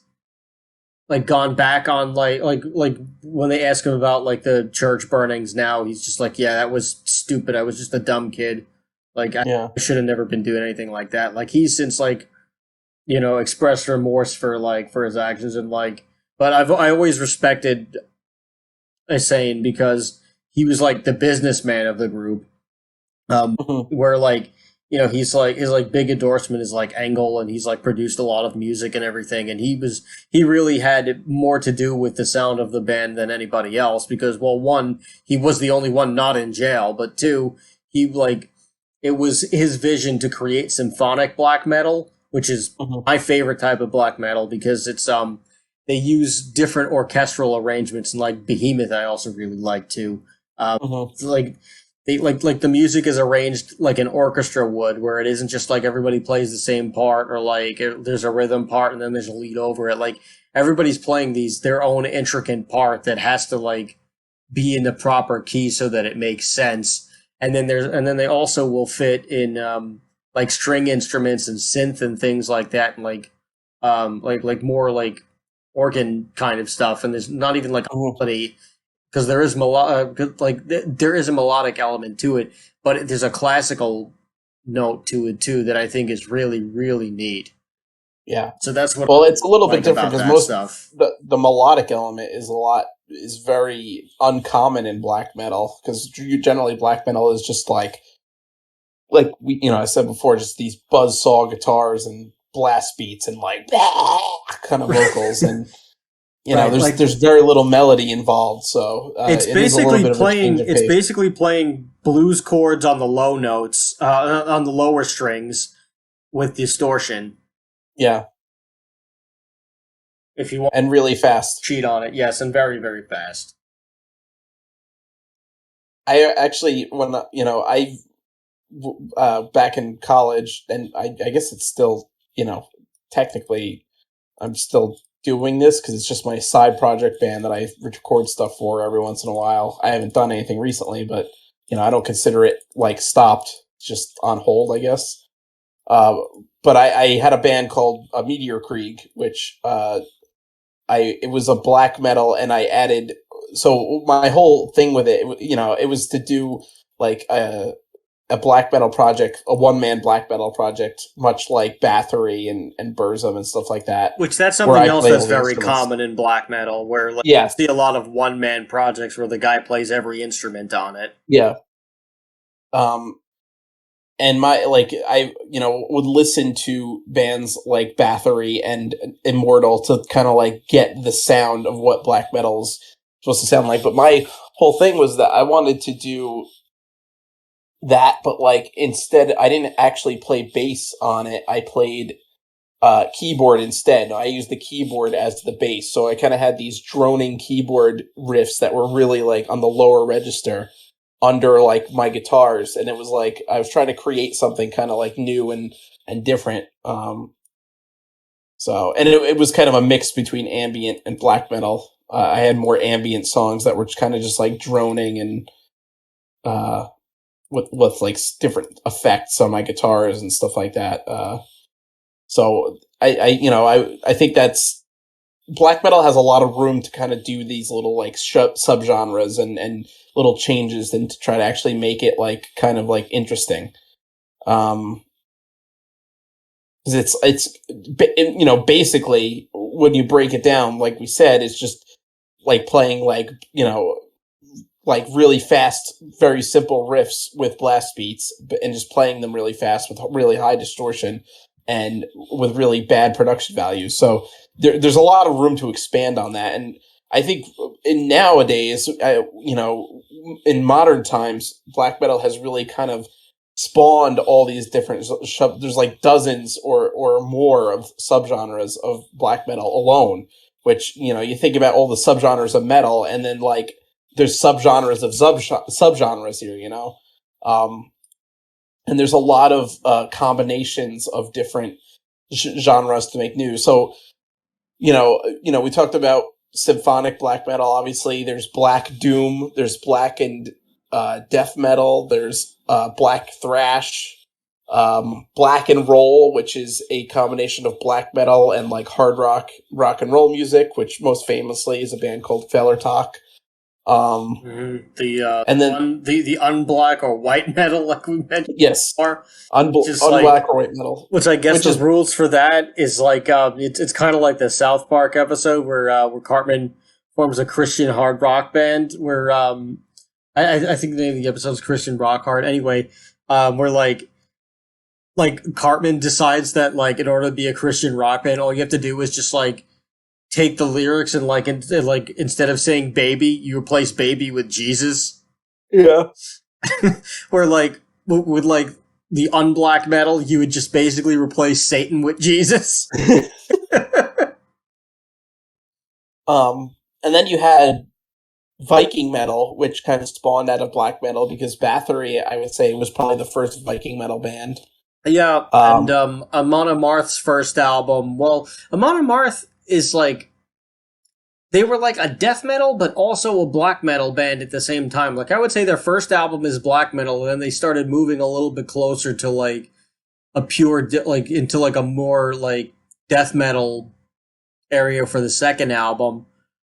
S1: like gone back on like when they ask him about like the church burnings now, he's just like, yeah, that was stupid. I was just a dumb kid. Like
S2: Yeah.
S1: I should have never been doing anything like that. Like he's since like expressed remorse for his actions and like, but I always respected Asane because he was like the businessman of the group.
S2: Mhm.
S1: Where like he's like his like big endorsement is like Engel, and he's like produced a lot of music and everything, and he really had more to do with the sound of the band than anybody else because, well, one, he was the only one not in jail, but two, he like it was his vision to create symphonic black metal, which is
S2: Mhm.
S1: my favorite type of black metal because it's they use different orchestral arrangements, and like Behemoth I also really like too.
S2: Mhm.
S1: It's like they like the music is arranged like an orchestra would, where it isn't just like everybody plays the same part, or like there's a rhythm part and then there's a lead over it. Like everybody's playing their own intricate part that has to like be in the proper key so that it makes sense. And then they also will fit in like string instruments and synth and things like that, and like more like organ kind of stuff. And there's not even like a
S2: Mhm.
S1: melody because there is a melodic element to it, but there's a classical note to it too that I think is really really neat.
S2: Yeah.
S1: So that's what
S2: Well, it's a
S1: I
S2: little bit
S1: like
S2: different
S1: about
S2: because
S1: that
S2: most
S1: stuff.
S2: the melodic element is very uncommon in black metal because generally black metal is just like we I said before, just these buzz saw guitars and blast beats and like kind of vocals, and
S1: Right,
S2: there's very little melody involved, so it is a little bit of a change of
S1: it's
S2: pace.
S1: basically playing blues chords on the low notes, on the lower strings with distortion.
S2: Yeah,
S1: If you want
S2: and really fast.
S1: to cheat on it, yes, and very very fast.
S2: I actually when I back in college, and I guess it's still technically I'm still doing this because it's just my side project band that I record stuff for every once in a while. I haven't done anything recently, but I don't consider it like stopped, just on hold, I guess. Uh, but I had a band called Meteor Krieg, which it was a black metal, and I added. So my whole thing with it, it was to do like a black metal project, a one man black metal project, much like Bathory and Burzum and stuff like that,
S1: Which that's
S2: where
S1: something
S2: I
S1: else
S2: play
S1: that's
S2: all the
S1: very
S2: instruments.
S1: common in black metal, where like
S2: Yeah,
S1: you see a lot of one man projects where the guy plays every instrument on it.
S2: yeah. And I would listen to bands like Bathory and Immortal to kind of like get the sound of what black metal's supposed to sound like. But my whole thing was that I wanted to do that, but like instead I didn't actually play bass on it. I played keyboard instead. I used the keyboard as the bass, so I kind of had these droning keyboard riffs that were really like on the lower register under like my guitars, and it was like I was trying to create something kind of like new and different. So and it was kind of a mix between ambient and black metal. I had more ambient songs that were kind of just like droning and with like different effects on my guitars and stuff like that. So I think that's black metal has a lot of room to kind of do these little like subgenres and little changes and to try to actually make it like kind of like interesting. 'Cause it's basically when you break it down, like we said, it's just like playing like like really fast, very simple riffs with blast beats and just playing them really fast with really high distortion and with really bad production values. So there's a lot of room to expand on that. And I think nowadays, in modern times, black metal has really kind of spawned all these different, there's like dozens or more of subgenres of black metal alone, which, you think about all the subgenres of metal and then like there's subgenres of subgenres here, and there's a lot of combinations of different genres to make new. So, we talked about symphonic black metal. Obviously, there's black doom, there's black and death metal, there's black thrash, black and roll, which is a combination of black metal and like hard rock and roll music, which most famously is a band called Fellertalk.
S1: And then the unblack or white metal, like we mentioned,
S2: yes,
S1: before,
S2: unblack or white metal,
S1: which I guess the rules for that is like it's kind of like the South Park episode where Cartman forms a Christian hard rock band. Where I think the name of the episode is Christian Rock Hard. Anyway, where like Cartman decides that like in order to be a Christian rock band, all you have to do is just like take the lyrics and like instead of saying baby, you replace baby with Jesus.
S2: Yeah.
S1: Where like with like the unblack metal, you would just basically replace Satan with Jesus.
S2: And then you had Viking metal, which kind of spawned out of black metal because Bathory, I would say, was probably the first Viking metal band.
S1: Yeah, and Amon Amarth's first album. Well, Amon Amarth is like they were like a death metal, but also a black metal band at the same time. Like I would say their first album is black metal, and then they started moving a little bit closer to like a pure into like a more like death metal area for the second album.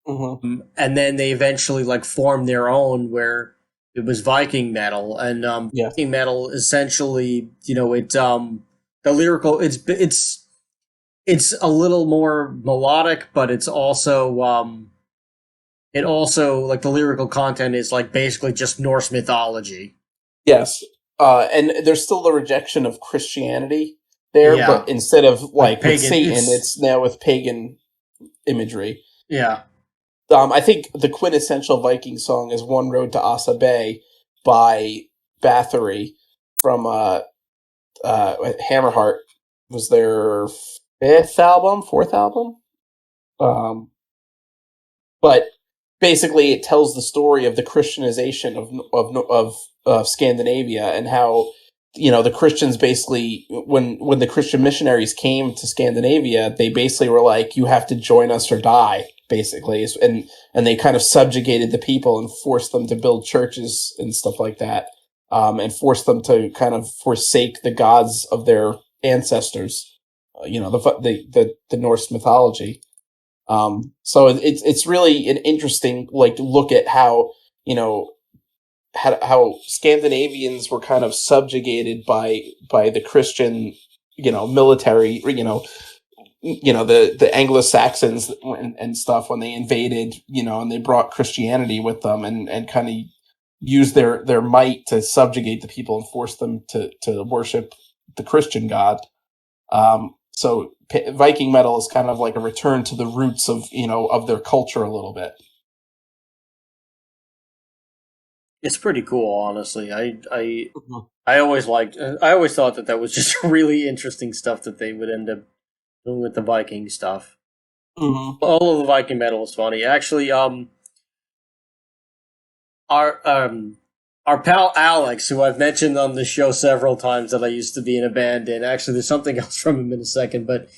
S2: Mm-hmm.
S1: And then they eventually like formed their own where it was Viking metal, and Viking metal essentially, the lyrical it's a little more melodic, but it's also like the lyrical content is like basically just Norse mythology.
S2: Yes, and there's still the rejection of Christianity there, but instead of like with Satan, it's now with pagan imagery.
S1: Yeah.
S2: I think the quintessential Viking song is "One Road to Asa Bay" by Bathory from Hammerheart. Was their fourth album. But basically, it tells the story of the Christianization of Scandinavia and how the Christians basically when the Christian missionaries came to Scandinavia, they basically were like, "You have to join us or die." Basically, and they kind of subjugated the people and forced them to build churches and stuff like that, and forced them to kind of forsake the gods of their ancestors, the Norse mythology. So it's really an interesting look at how how Scandinavians were kind of subjugated by the Christian military the Anglo-Saxons and stuff when they invaded, and they brought Christianity with them and kind of use their might to subjugate the people and force them to worship the Christian God. So Viking metal is kind of like a return to the roots of of their culture a little bit.
S1: It's pretty cool, honestly. I always thought that was just really interesting stuff that they would end up doing with the Viking stuff.
S2: Mm-hmm.
S1: All of the Viking metal is funny. Actually, our pal Alex, who I've mentioned on the show several times that I used to be in a band in. Actually, there's something else from him in a second, but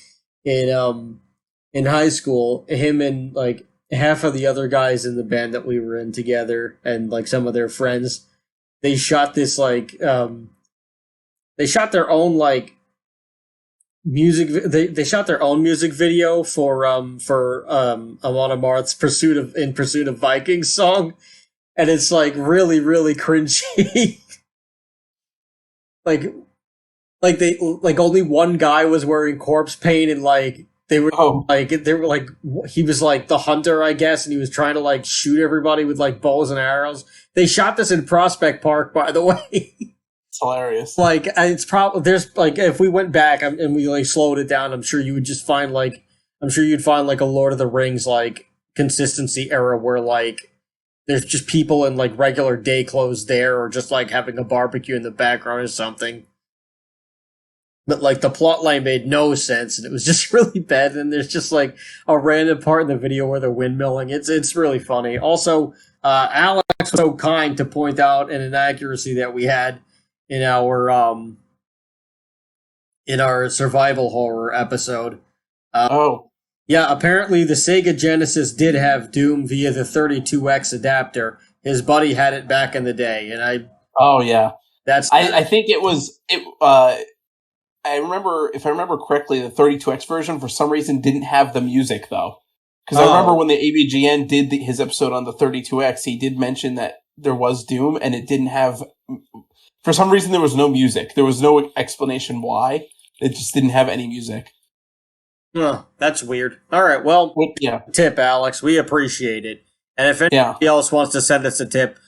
S1: in high school, him and like half of the other guys in the band that we were in together, and like some of their friends, they shot this they shot their own like music. They shot their own music video for Amon Amarth's In Pursuit of Vikings song, and it's like really really cringy. like they like only one guy was wearing corpse paint, and like they were like he was like the hunter, I guess, and he was trying to like shoot everybody with like bows and arrows. They shot this in Prospect Park, by the way.
S2: It's hilarious.
S1: Like it's probably there's like if we went back and we like slowed it down, I'm sure you would just find like you'd find like a Lord of the Rings like consistency era where like there's just people in like regular day clothes there, or just like having a barbecue in the background or something. But like the plot line made no sense, and it was just really bad. And there's just like a random part in the video where they're windmilling. It's really funny. Also, Alex was so kind to point out an inaccuracy that we had in our survival horror episode. Yeah, apparently the Sega Genesis did have Doom via the 32X adapter. His buddy had it back in the day, and I
S2: think it was I remember, if I remember correctly, the 32X version for some reason didn't have the music though. Because I remember when the AVGN did his episode on the 32X, he did mention that there was Doom, and it didn't have. For some reason, there was no music. There was no explanation why. It just didn't have any music.
S1: That's weird. All right, well, tip, Alex. We appreciate it. And if anybody else wants to send us a tip,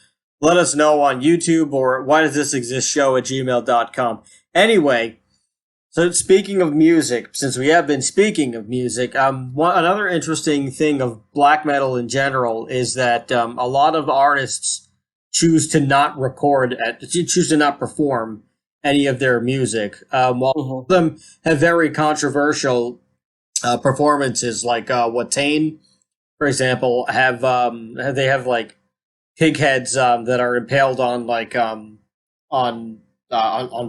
S1: let us know on YouTube or whydoesthisexistshow@gmail.com. Anyway, so speaking of music, since we have been speaking of music, another interesting thing of black metal in general is that a lot of artists choose to not perform any of their music. While some of them have very controversial performances, like Watain, for example, have like pig heads that are impaled on like on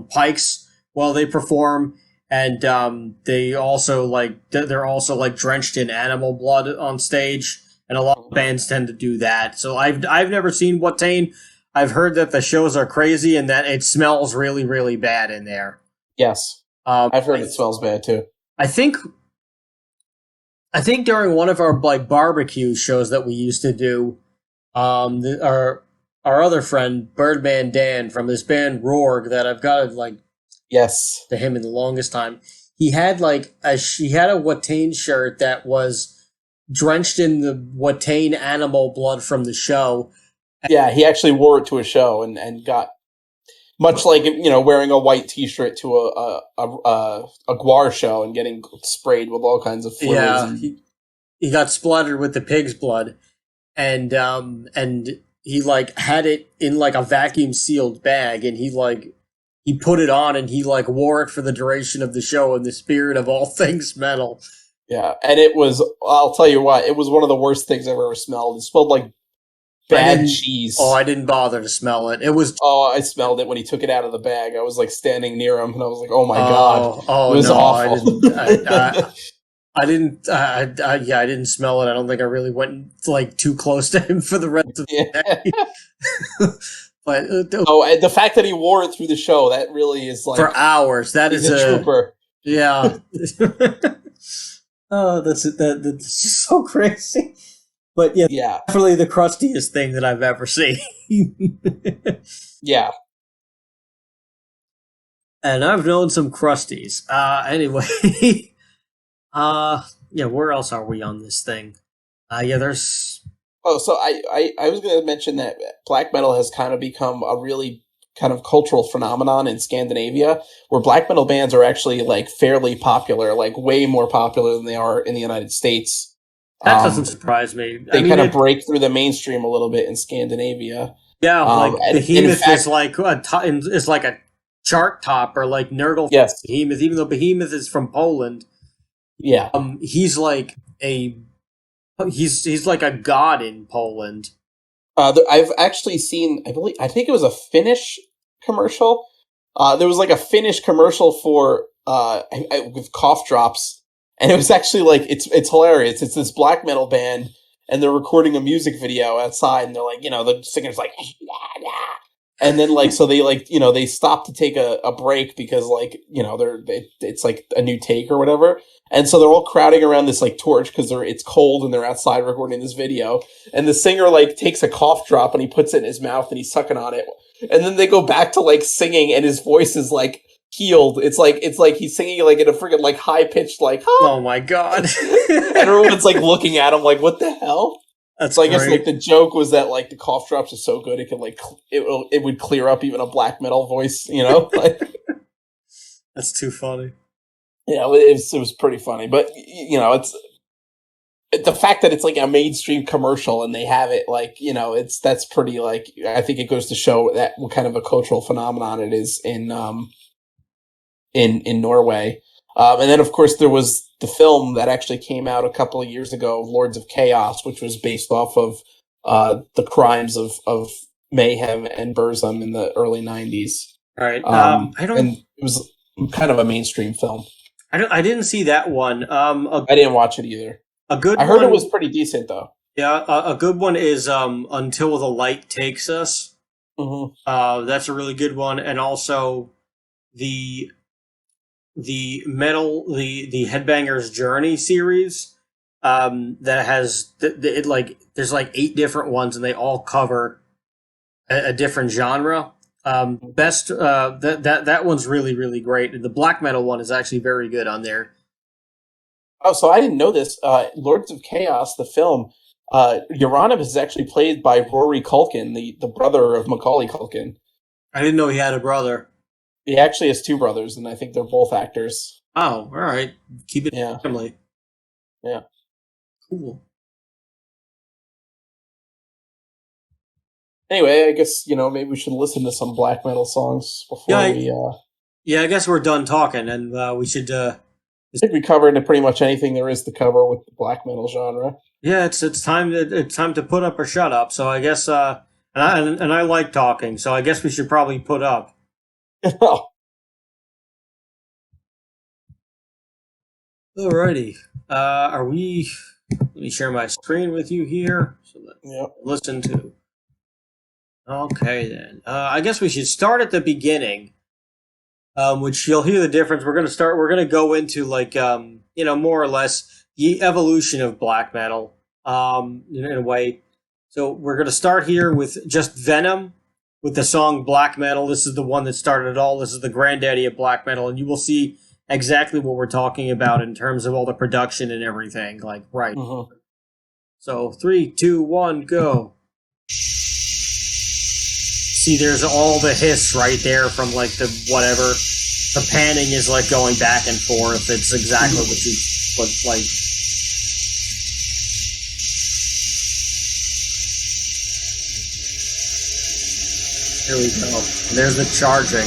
S1: pikes while they perform, and they're also like drenched in animal blood on stage. And a lot of bands tend to do that. So I've never seen Watain. I've heard that the shows are crazy and that it smells really, really bad in there.
S2: Yes. I've heard it smells bad too.
S1: I think during one of our like barbecue shows that we used to do, our other friend, Birdman Dan from his band Roarg, that I've got like to him in the longest time, he had like a Watain shirt that was drenched in the Watain animal blood from the show.
S2: Yeah, he actually wore it to a show and got, much like wearing a white T-shirt to a Gwar show and getting sprayed with all kinds of fluids.
S1: Yeah, he got splattered with the pig's blood, and he like had it in like a vacuum sealed bag, and he put it on and he like wore it for the duration of the show in the spirit of all things metal.
S2: Yeah, and it was, I'll tell you what, it was one of the worst things I've ever smelled. It smelled like bad cheese.
S1: Oh, I didn't bother to smell it. It was...
S2: Oh, I smelled it when he took it out of the bag. I was like standing near him, and I was like, oh my God.
S1: Oh,
S2: it was awful.
S1: I didn't smell it. I don't think I really went like too close to him for the rest of the day. But
S2: and the fact that he wore it through the show, that really is like...
S1: For hours. That is
S2: a trooper.
S1: Yeah. Oh, that's just so crazy. But yeah, definitely the crustiest thing that I've ever seen.
S2: Yeah.
S1: And I've known some crusties. Anyway. Where else are we on this thing? There's
S2: Oh, so I was going to mention that black metal has kind of become a really kind of cultural phenomenon in Scandinavia, where black metal bands are actually like fairly popular, like way more popular than they are in the United States.
S1: That doesn't surprise me. I
S2: They
S1: mean,
S2: kind of break through the mainstream a little bit in Scandinavia.
S1: yeah, like
S2: And in
S1: Behemoth
S2: fact,
S1: is like is like a chart topper, like Nurgle.
S2: yes,
S1: Behemoth, even though Behemoth is from Poland,
S2: yeah.
S1: he's like he's like a god in Poland.
S2: I've actually seen, I think it was a Finnish commercial. There was like a Finnish commercial for with cough drops, and it was actually like it's hilarious. It's this black metal band, and they're recording a music video outside, and they're like, the singer's like, and then like so they like they stop to take a break because like it's like a new take or whatever, and so they're all crowding around this like torch because it's cold and they're outside recording this video, and the singer like takes a cough drop and he puts it in his mouth and he's sucking on it, and then they go back to like singing and his voice is like healed. It's like he's singing like in a freaking like high pitched like
S1: oh my god,
S2: and everyone's like looking at him like what the hell.
S1: That's
S2: so I guess like the joke was that like the cough drops are so good it could like it would clear up even a black metal voice, like,
S1: that's too funny.
S2: Yeah, it was pretty funny, but it's the fact that it's like a mainstream commercial and they have it like that's pretty like I think it goes to show that what kind of a cultural phenomenon it is in Norway. And then, of course, there was the film that actually came out a couple of years ago, Lords of Chaos, which was based off of the crimes of Mayhem and Burzum in the early 90s.
S1: All right.
S2: And it was kind of a mainstream film.
S1: I didn't see that one.
S2: I didn't watch it either. I heard it was pretty decent, though.
S1: Yeah, a good one is Until the Light Takes Us.
S2: Mm-hmm.
S1: That's a really good one. And also the Headbangers Journey series that has there's like 8 different ones and they all cover a different genre. That one's really, really great. The black metal one is actually very good on there.
S2: Oh, so I didn't know this. Lords of Chaos, the film, Euronymous is actually played by Rory Culkin, the brother of Macaulay Culkin.
S1: I didn't know he had a brother.
S2: He actually has 2 brothers, and I think they're both actors.
S1: Oh, all right. Keep it family.
S2: Yeah.
S1: Cool.
S2: Anyway, I guess, maybe we should listen to some black metal songs before
S1: Yeah, I guess we're done talking, and we should...
S2: I think we covered pretty much anything there is to cover with the black metal genre.
S1: Yeah, it's time to put up or shut up, so I guess... and I like talking, so I guess we should probably put up. Alrighty. Are we... Let me share my screen with you here. So listen to... Okay, then. I guess we should start at the beginning, which you'll hear the difference. We're going to go into, like, more or less the evolution of black metal, in a way. So we're going to start here with just Venom, with the song Black Metal. This is the one that started it all. This is the granddaddy of black metal, and you will see exactly what we're talking about in terms of all the production and everything. Like, right. Mm-hmm. So 3, 2, 1, go. See, there's all the hiss right there from like the whatever. The panning is like going back and forth. It's exactly what like. Here we go. And there's the charging.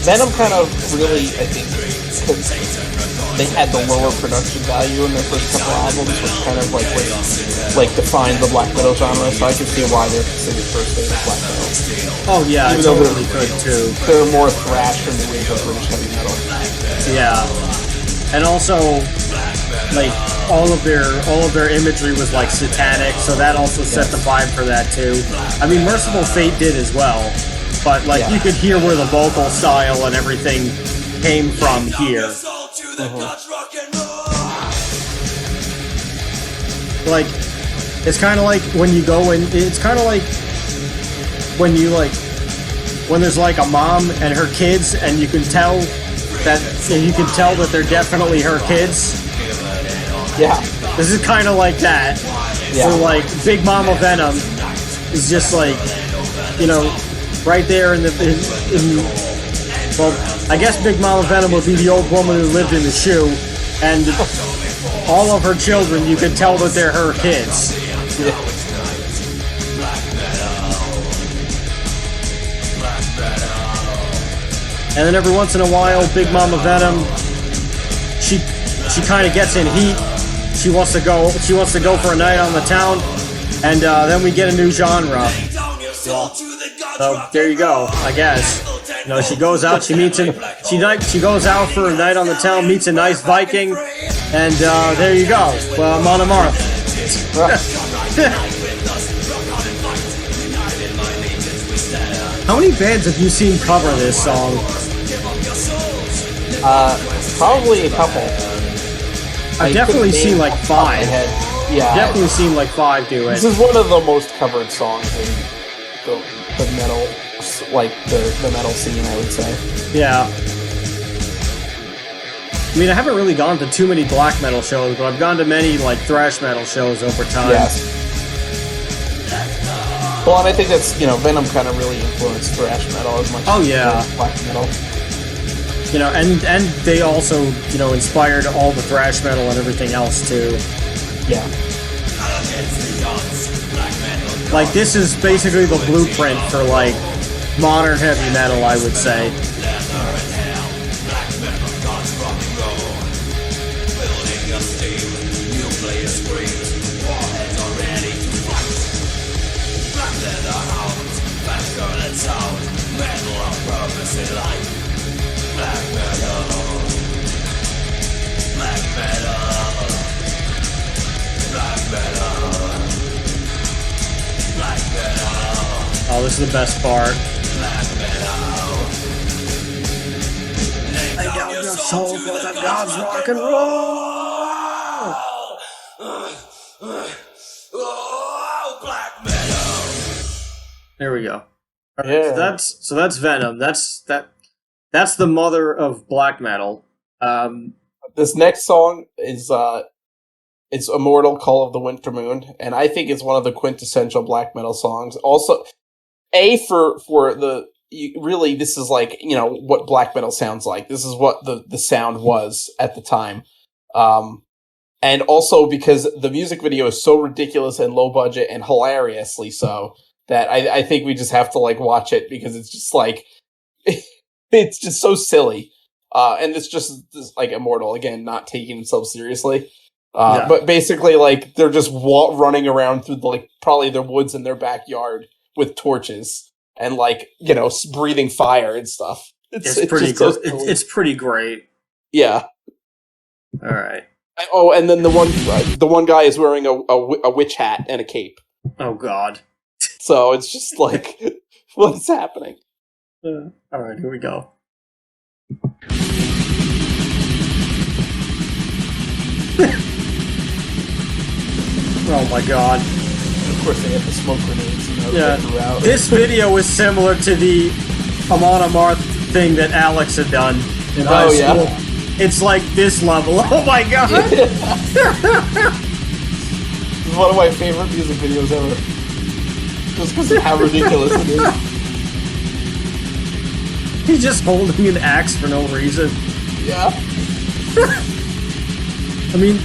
S2: Venom kind of really, I think, they had the lower production value in their first couple albums, which kind of like defined the black metal genre. So I can see why they're considered first wave black metal.
S1: Oh yeah, I totally could too.
S2: They're more thrash than the wave of British heavy metal.
S1: Yeah, and also like all of their imagery was like satanic, so that also set the vibe for that too. I mean, Merciful Fate did as well. But, like, you could hear where the vocal style and everything came from here. Like, it's kind of like when you go in... It's kind of like when you, like when there's like a mom and her kids, and you can tell that they're definitely her kids.
S2: Yeah.
S1: This is kind of like that.
S2: Yeah.
S1: So like Big Mama Venom is just like, you know, right there well, I guess Big Mama Venom would be the old woman who lived in the shoe, and all of her children, you can tell that they're her kids.
S2: Yeah.
S1: And then every once in a while, Big Mama Venom, she kind of gets in heat. She wants to go for a night on the town, and then we get a new genre. So there you go, I guess. You know, she goes out, she goes out for a night on the town, meets a nice Viking, and there you go. Well, Monomarth. How many bands have you seen cover this song?
S2: Probably a couple.
S1: I've definitely seen like 5.
S2: Yeah,
S1: definitely seen like 5 do it.
S2: This is one of the most covered songs in the metal, like the metal scene, I would say.
S1: Yeah. I mean, I haven't really gone to too many black metal shows, but I've gone to many like thrash metal shows over time.
S2: Yes. Well, and I think that's, you know, Venom kind of really influenced thrash metal as much as black metal.
S1: You know, and they also, you know, inspired all the thrash metal and everything else too.
S2: Yeah.
S1: Like, this is basically the blueprint for like modern heavy metal, I would say. Oh, this is the best part. Lay down your soul for the gods rock and roll! There we go. Right,
S2: yeah.
S1: So that's Venom. That's the mother of black metal.
S2: This next song is it's Immortal Call of the Winter Moon, and I think it's one of the quintessential black metal songs. Also, really, this is like, you know, what black metal sounds like. This is what the sound was at the time. And also because the music video is so ridiculous and low budget and hilariously so that I think we just have to like watch it because it's just like, it's just so silly. And it's just like Immortal, again, not taking themselves seriously. But basically, like, they're just running around through probably their woods in their backyard with torches and, like, you know, breathing fire and stuff.
S1: It's pretty good. It's pretty great.
S2: Yeah.
S1: All right.
S2: Oh, and then the one guy is wearing a witch hat and a cape.
S1: Oh God.
S2: So it's just like, what's happening?
S1: All right, here we go. Oh my God.
S2: Of course, they have the smoke grenades. You know, throughout.
S1: This video is similar to the Amon Amarth thing that Alex had done in high school. Yeah. It's like this level. Oh my God.
S2: This is one of my favorite music videos ever. Just because of how ridiculous it is.
S1: He's just holding an axe for no reason.
S2: Yeah.
S1: I mean,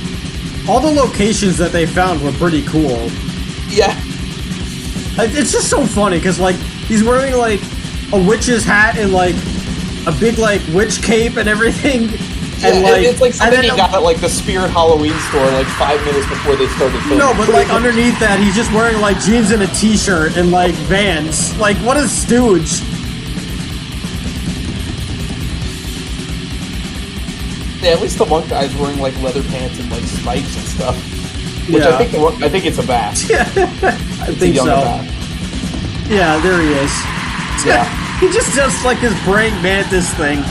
S1: all the locations that they found were pretty cool.
S2: Yeah.
S1: It's just so funny, because, like, he's wearing, like, a witch's hat and, like, a big, like, witch cape and everything.
S2: Yeah,
S1: and, like,
S2: it's like something he got at, like, the Spirit Halloween store, like, 5 minutes before they started filming.
S1: No, but, like, underneath that, he's just wearing, like, jeans and a t-shirt and, like, Vans. Like, what a stooge.
S2: Yeah, at least the one guy's wearing, like, leather pants and, like, spikes and stuff. Which
S1: yeah.
S2: I think it's a bat.
S1: Yeah, I think so. Bat. Yeah, there he is.
S2: Yeah.
S1: He just does, like, his praying mantis thing.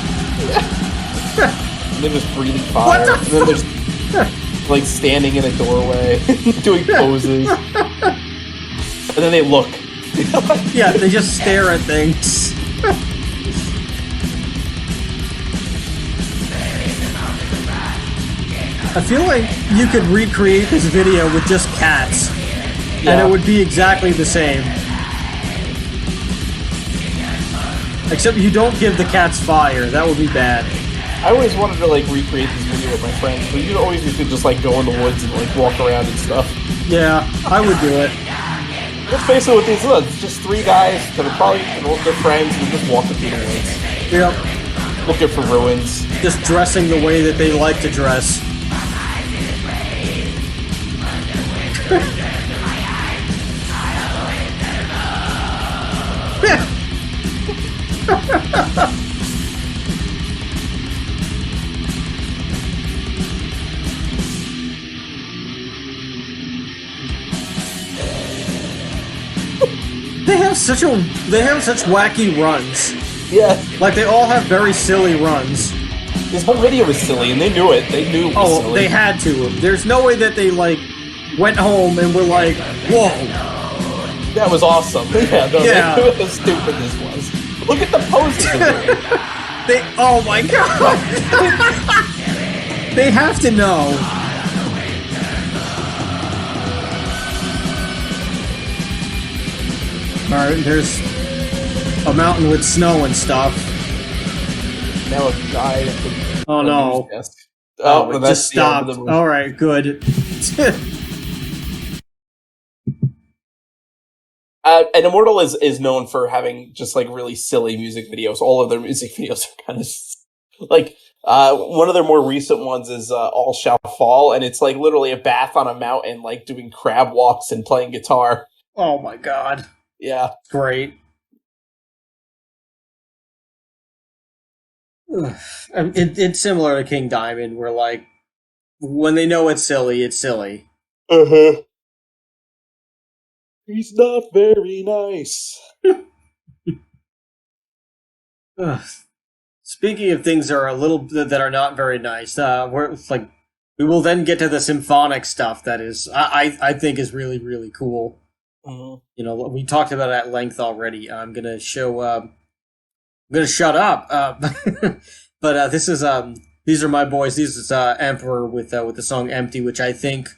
S2: And they're just breathing fire. And then there's like standing in a doorway, doing poses. And then they look.
S1: Yeah, they just stare at things. I feel like you could recreate this video with just cats, and it would be exactly the same. Except you don't give the cats fire. That would be bad.
S2: I always wanted to like recreate this video with my friends, but you always used to just like go in the woods and like walk around and stuff.
S1: Yeah, I would do it.
S2: That's basically what these are. It's just three guys that are probably good friends and just walking through the woods.
S1: Yep.
S2: Looking for ruins.
S1: Just dressing the way that they like to dress. They have such wacky runs.
S2: Yeah.
S1: Like they all have very silly runs.
S2: This whole video was silly, and they knew it. They knew it was silly.
S1: They had to. There's no way that they like went home and were like, "Whoa,
S2: that was awesome." Yeah. No,
S1: yeah.
S2: They knew how stupid this was. Look at the poses they're doing.
S1: Oh my god. They have to know. Alright, there's a mountain with snow and stuff.
S2: Now a guy at the
S1: oh no.
S2: Desk.
S1: It just stopped. Alright, good.
S2: And Immortal is known for having just like really silly music videos. All of their music videos are kind of like one of their more recent ones is All Shall Fall, and it's like literally a bath on a mountain, like doing crab walks and playing guitar.
S1: Oh my god.
S2: Yeah.
S1: Great. It's similar to King Diamond, where like when they know it's silly, it's silly.
S2: Uh-huh. He's not very nice.
S1: Speaking of things that are not very nice, we will then get to the symphonic stuff that is I think is really, really cool.
S2: Mm-hmm.
S1: You know, we talked about it at length already. I'm gonna shut up. But this is these are my boys. This is Emperor with the song "Empty," which I think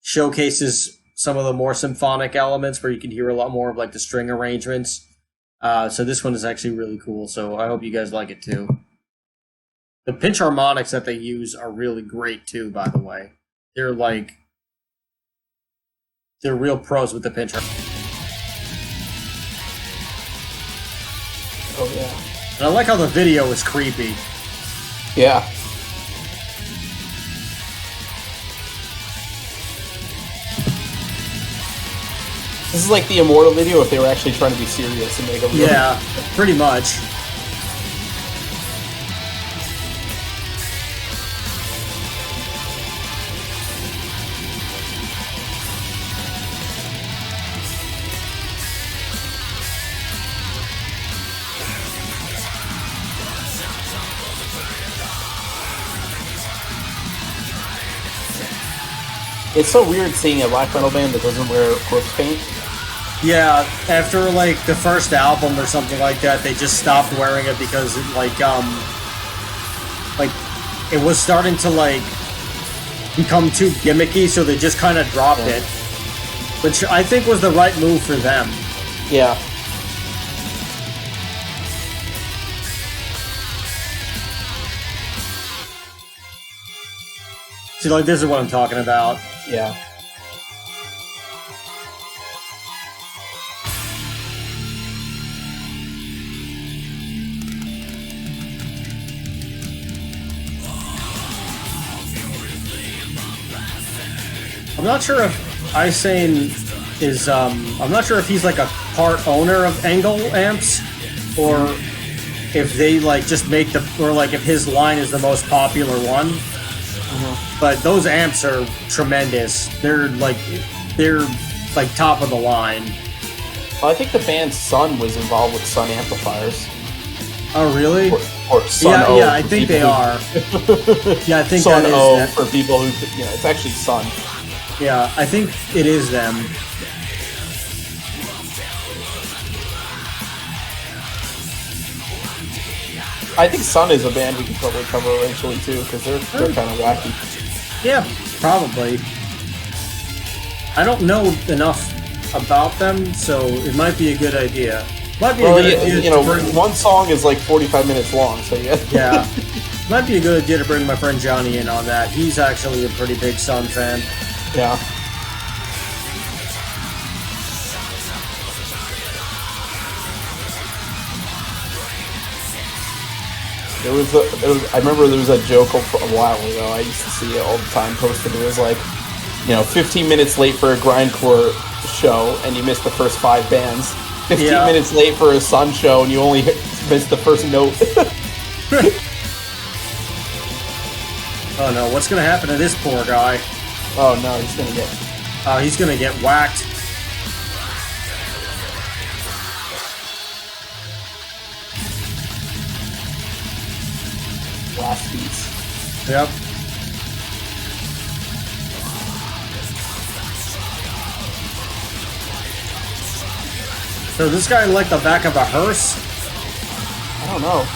S1: showcases some of the more symphonic elements where you can hear a lot more of like the string arrangements. So this one is actually really cool. So I hope you guys like it too. The pinch harmonics that they use are really great too. By the way, they're real pros with the pinch harmonics.
S2: Oh yeah.
S1: And I like how the video is creepy.
S2: Yeah. This is like the Immortal video if they were actually trying to be serious and make a real...
S1: Yeah, pretty much.
S2: It's so weird seeing a black metal band that doesn't wear corpse paint.
S1: Yeah, after like the first album or something like that, they just stopped wearing it because it, it was starting to like become too gimmicky, so they just kind of dropped it, which I think was the right move for them.
S2: Yeah.
S1: See, like this is what I'm talking about.
S2: Yeah.
S1: I'm not sure if Isane is, I'm not sure if he's like a part owner of Engel amps, or if they like just make or like if his line is the most popular one. Mm-hmm. But those amps are tremendous. They're like top of the line.
S2: Well, I think the band's son was involved with Sun amplifiers.
S1: Oh, really?
S2: Or Sun O.
S1: Yeah, I think they are. Yeah, I think
S2: Sun
S1: that is
S2: O
S1: that.
S2: for people who, it's actually Sun.
S1: Yeah, I think it is them.
S2: I think Sun is a band we could probably cover eventually too, because they're kind of wacky.
S1: Yeah, probably. I don't know enough about them, so it might be a good idea. Might be a good idea.
S2: One song is like 45 minutes long, so yeah.
S1: Yeah. Might be a good idea to bring my friend Johnny in on that. He's actually a pretty big Sun fan.
S2: Yeah. I remember there was a joke a while ago. I used to see it all the time posted. It was like, 15 minutes late for a grindcore show and you missed the first 5 bands. 15 minutes late for a Sun show and you only missed the first note.
S1: Oh no, what's gonna happen to this poor guy?
S2: Oh no, he's gonna get
S1: whacked.
S2: Last piece.
S1: Yep. So this guy like the back of a hearse?
S2: I don't know.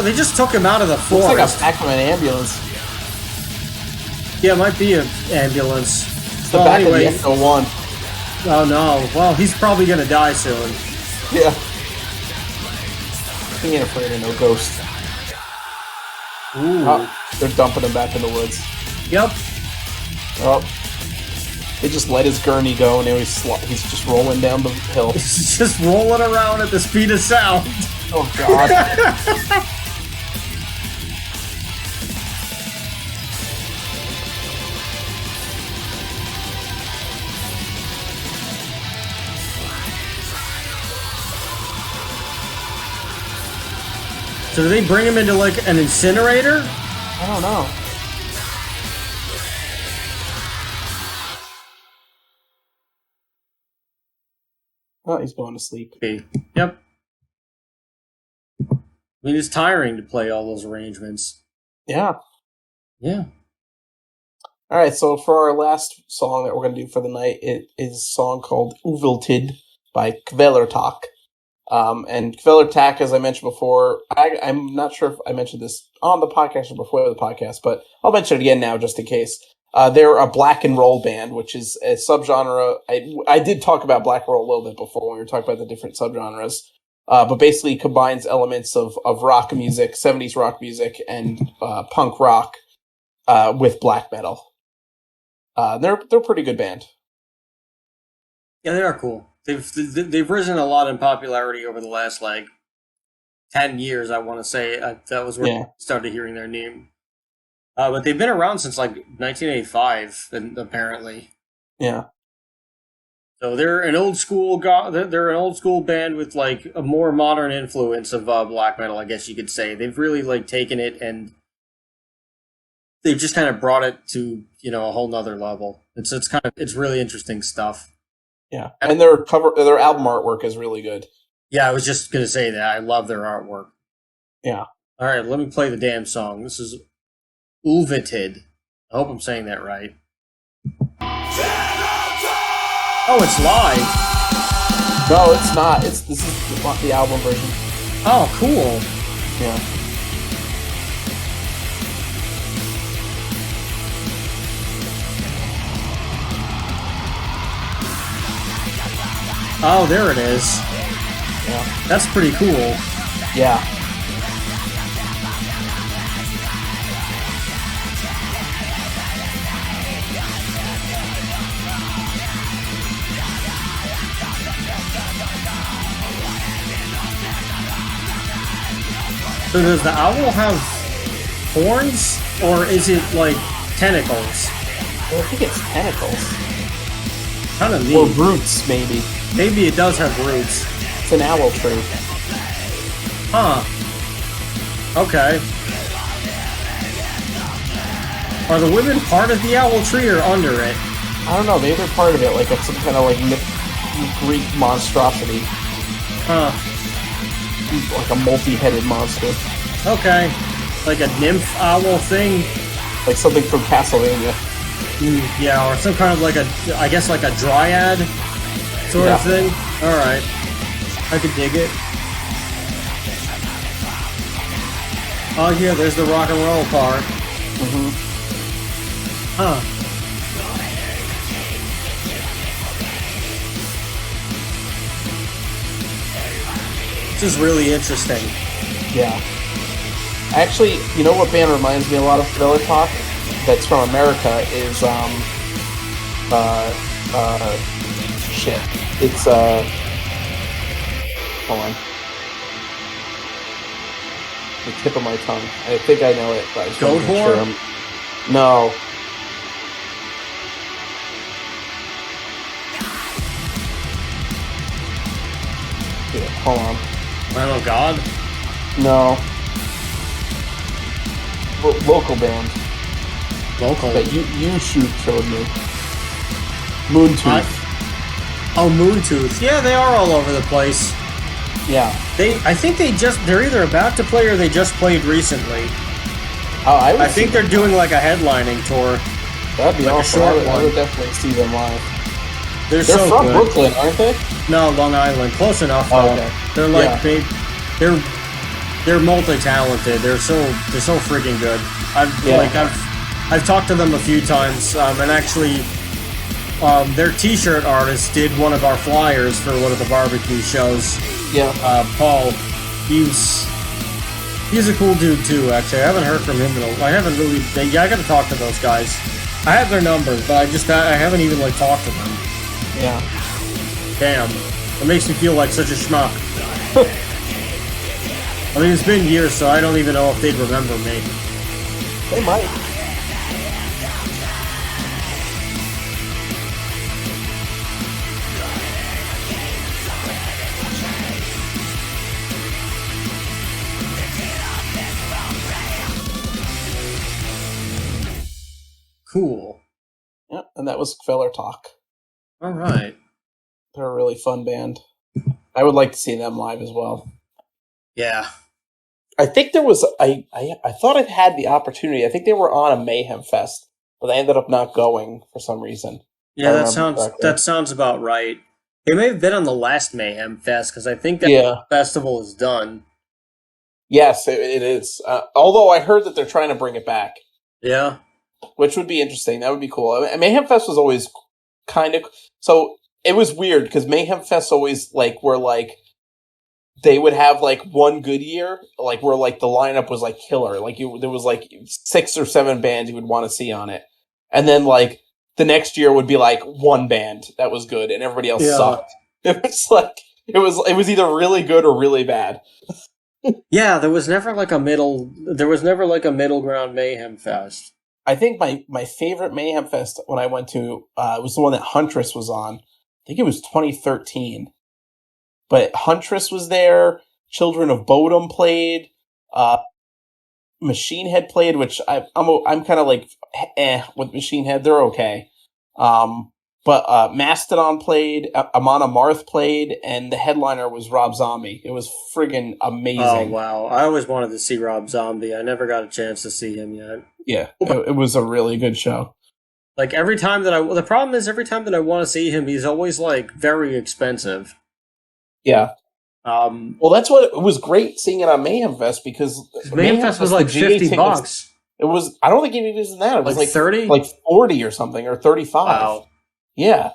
S1: They just took him out of the forest.
S2: Looks like a back of an ambulance.
S1: Yeah, it might be an ambulance.
S2: It's the back of the F-01.
S1: Oh no. Well, he's probably gonna die soon.
S2: Yeah. He ain't afraid of no ghost.
S1: Ooh.
S2: Oh, they're dumping him back in the woods.
S1: Yep.
S2: Oh. They just let his gurney go, and now he's just rolling down the hill.
S1: He's just rolling around at the speed of sound.
S2: Oh, God.
S1: So do they bring him into, like, an incinerator?
S2: I don't know. Oh, he's going to sleep.
S1: Okay. Yep. I mean, it's tiring to play all those arrangements.
S2: Yeah.
S1: Yeah.
S2: All right, so for our last song that we're going to do for the night, it is a song called Uviltid by Kvelertak. And Kvelertak, as I mentioned before, I'm not sure if I mentioned this on the podcast or before the podcast, but I'll mention it again now just in case. They're a black and roll band, which is a subgenre. I did talk about black and roll a little bit before when we were talking about the different subgenres, but basically combines elements of rock music, 70s rock music, and punk rock with black metal. They're a pretty good band.
S1: Yeah, they are cool. They've risen a lot in popularity over the last 10 years. I want to say that was where I started hearing their name. But they've been around since 1985, apparently.
S2: Yeah.
S1: So they're an old school they're an old school band with a more modern influence of black metal, I guess you could say. They've really taken it and they've just kind of brought it to a whole nother level. It's really interesting stuff.
S2: Yeah, and their album artwork is really good.
S1: Yeah, I was just gonna say that I love their artwork.
S2: Yeah.
S1: All right, let me play the damn song. This is Ulvetid. I hope I'm saying that right. Oh, it's live.
S2: No, it's not. This is the album version.
S1: Oh, cool.
S2: Yeah.
S1: Oh, there it is.
S2: Yeah.
S1: That's pretty cool.
S2: Yeah.
S1: So does the owl have horns, or is it tentacles?
S2: I think it's tentacles.
S1: Kind of neat.
S2: Or roots, maybe.
S1: Maybe it does have roots.
S2: It's an owl tree.
S1: Huh. Okay. Are the women part of the owl tree or under it?
S2: I don't know. Maybe they're part of it, like it's some kind of Greek monstrosity.
S1: Huh.
S2: Like a multi-headed monster.
S1: Okay. Like a nymph owl thing?
S2: Like something from Castlevania.
S1: Yeah, or some kind of a dryad sort of thing. Alright. I could dig it. Oh yeah, there's the rock and roll part.
S2: Mm-hmm.
S1: Huh. This is really interesting.
S2: Yeah. Actually, you know what band reminds me a lot of Thriller Talk? That's from America is shit. It's hold on. The tip of my tongue. I think I know it, but I just want to make sure No. Yeah, hold on.
S1: Lamb of God?
S2: No. Local band.
S1: Local.
S2: That you showed me. Moontooth.
S1: Oh, Moontooth. Yeah, they are all over the place.
S2: Yeah.
S1: I think they're either about to play or they just played recently.
S2: Oh,
S1: I think they're doing like a headlining tour.
S2: That'd be
S1: like
S2: awesome.
S1: A short one.
S2: I would definitely see them live.
S1: They're
S2: so from
S1: good.
S2: Brooklyn, aren't they?
S1: No, Long Island. Close enough.
S2: Oh, okay.
S1: They're like they're multi-talented. They're so freaking good. I've talked to them a few times, and actually, their T-shirt artist did one of our flyers for one of the barbecue shows.
S2: Yeah.
S1: Paul, he's a cool dude too. Actually, I haven't heard from him I haven't really. I got to talk to those guys. I have their numbers, but I haven't even talked to them.
S2: Yeah.
S1: Damn, it makes me feel like such a schmuck. I mean, it's been years, so I don't even know if they'd remember me.
S2: They might.
S1: Cool.
S2: Yeah, and that was Feller Talk.
S1: All right.
S2: They're a really fun band. I would like to see them live as well.
S1: Yeah.
S2: I think there was I thought I had the opportunity. I think they were on a Mayhem Fest, but I ended up not going for some reason.
S1: Yeah, that sounds about right. They may have been on the last Mayhem Fest because I think that festival is done.
S2: Yes, it is. Although I heard that they're trying to bring it back.
S1: Yeah.
S2: Which would be interesting. That would be cool. I mean, Mayhem Fest was always kind of... So, it was weird, because Mayhem Fest always, were, they would have, one good year, where, the lineup was, killer. There was, 6 or 7 bands you would want to see on it. And then, the next year would be, one band that was good, and everybody else sucked. It was, it was either really good or really bad.
S1: Yeah, there was never, a middle ground Mayhem Fest.
S2: I think my favorite Mayhem Fest when I went to was the one that Huntress was on. I think it was 2013. But Huntress was there. Children of Bodom played. Machine Head played, which I'm kind of with Machine Head. They're okay. But Mastodon played. Amon Amarth played, and the headliner was Rob Zombie. It was friggin' amazing.
S1: Oh wow! I always wanted to see Rob Zombie. I never got a chance to see him yet.
S2: Yeah, it was a really good show.
S1: Every time that the problem is every time that I want to see him, he's always very expensive.
S2: Yeah. Well, that's what it was great seeing it on Mayhem Fest because
S1: Mayhem Fest was $50.
S2: It was. I don't think it was that. It was
S1: 30,
S2: 40 or something, or 35.
S1: Wow.
S2: Yeah.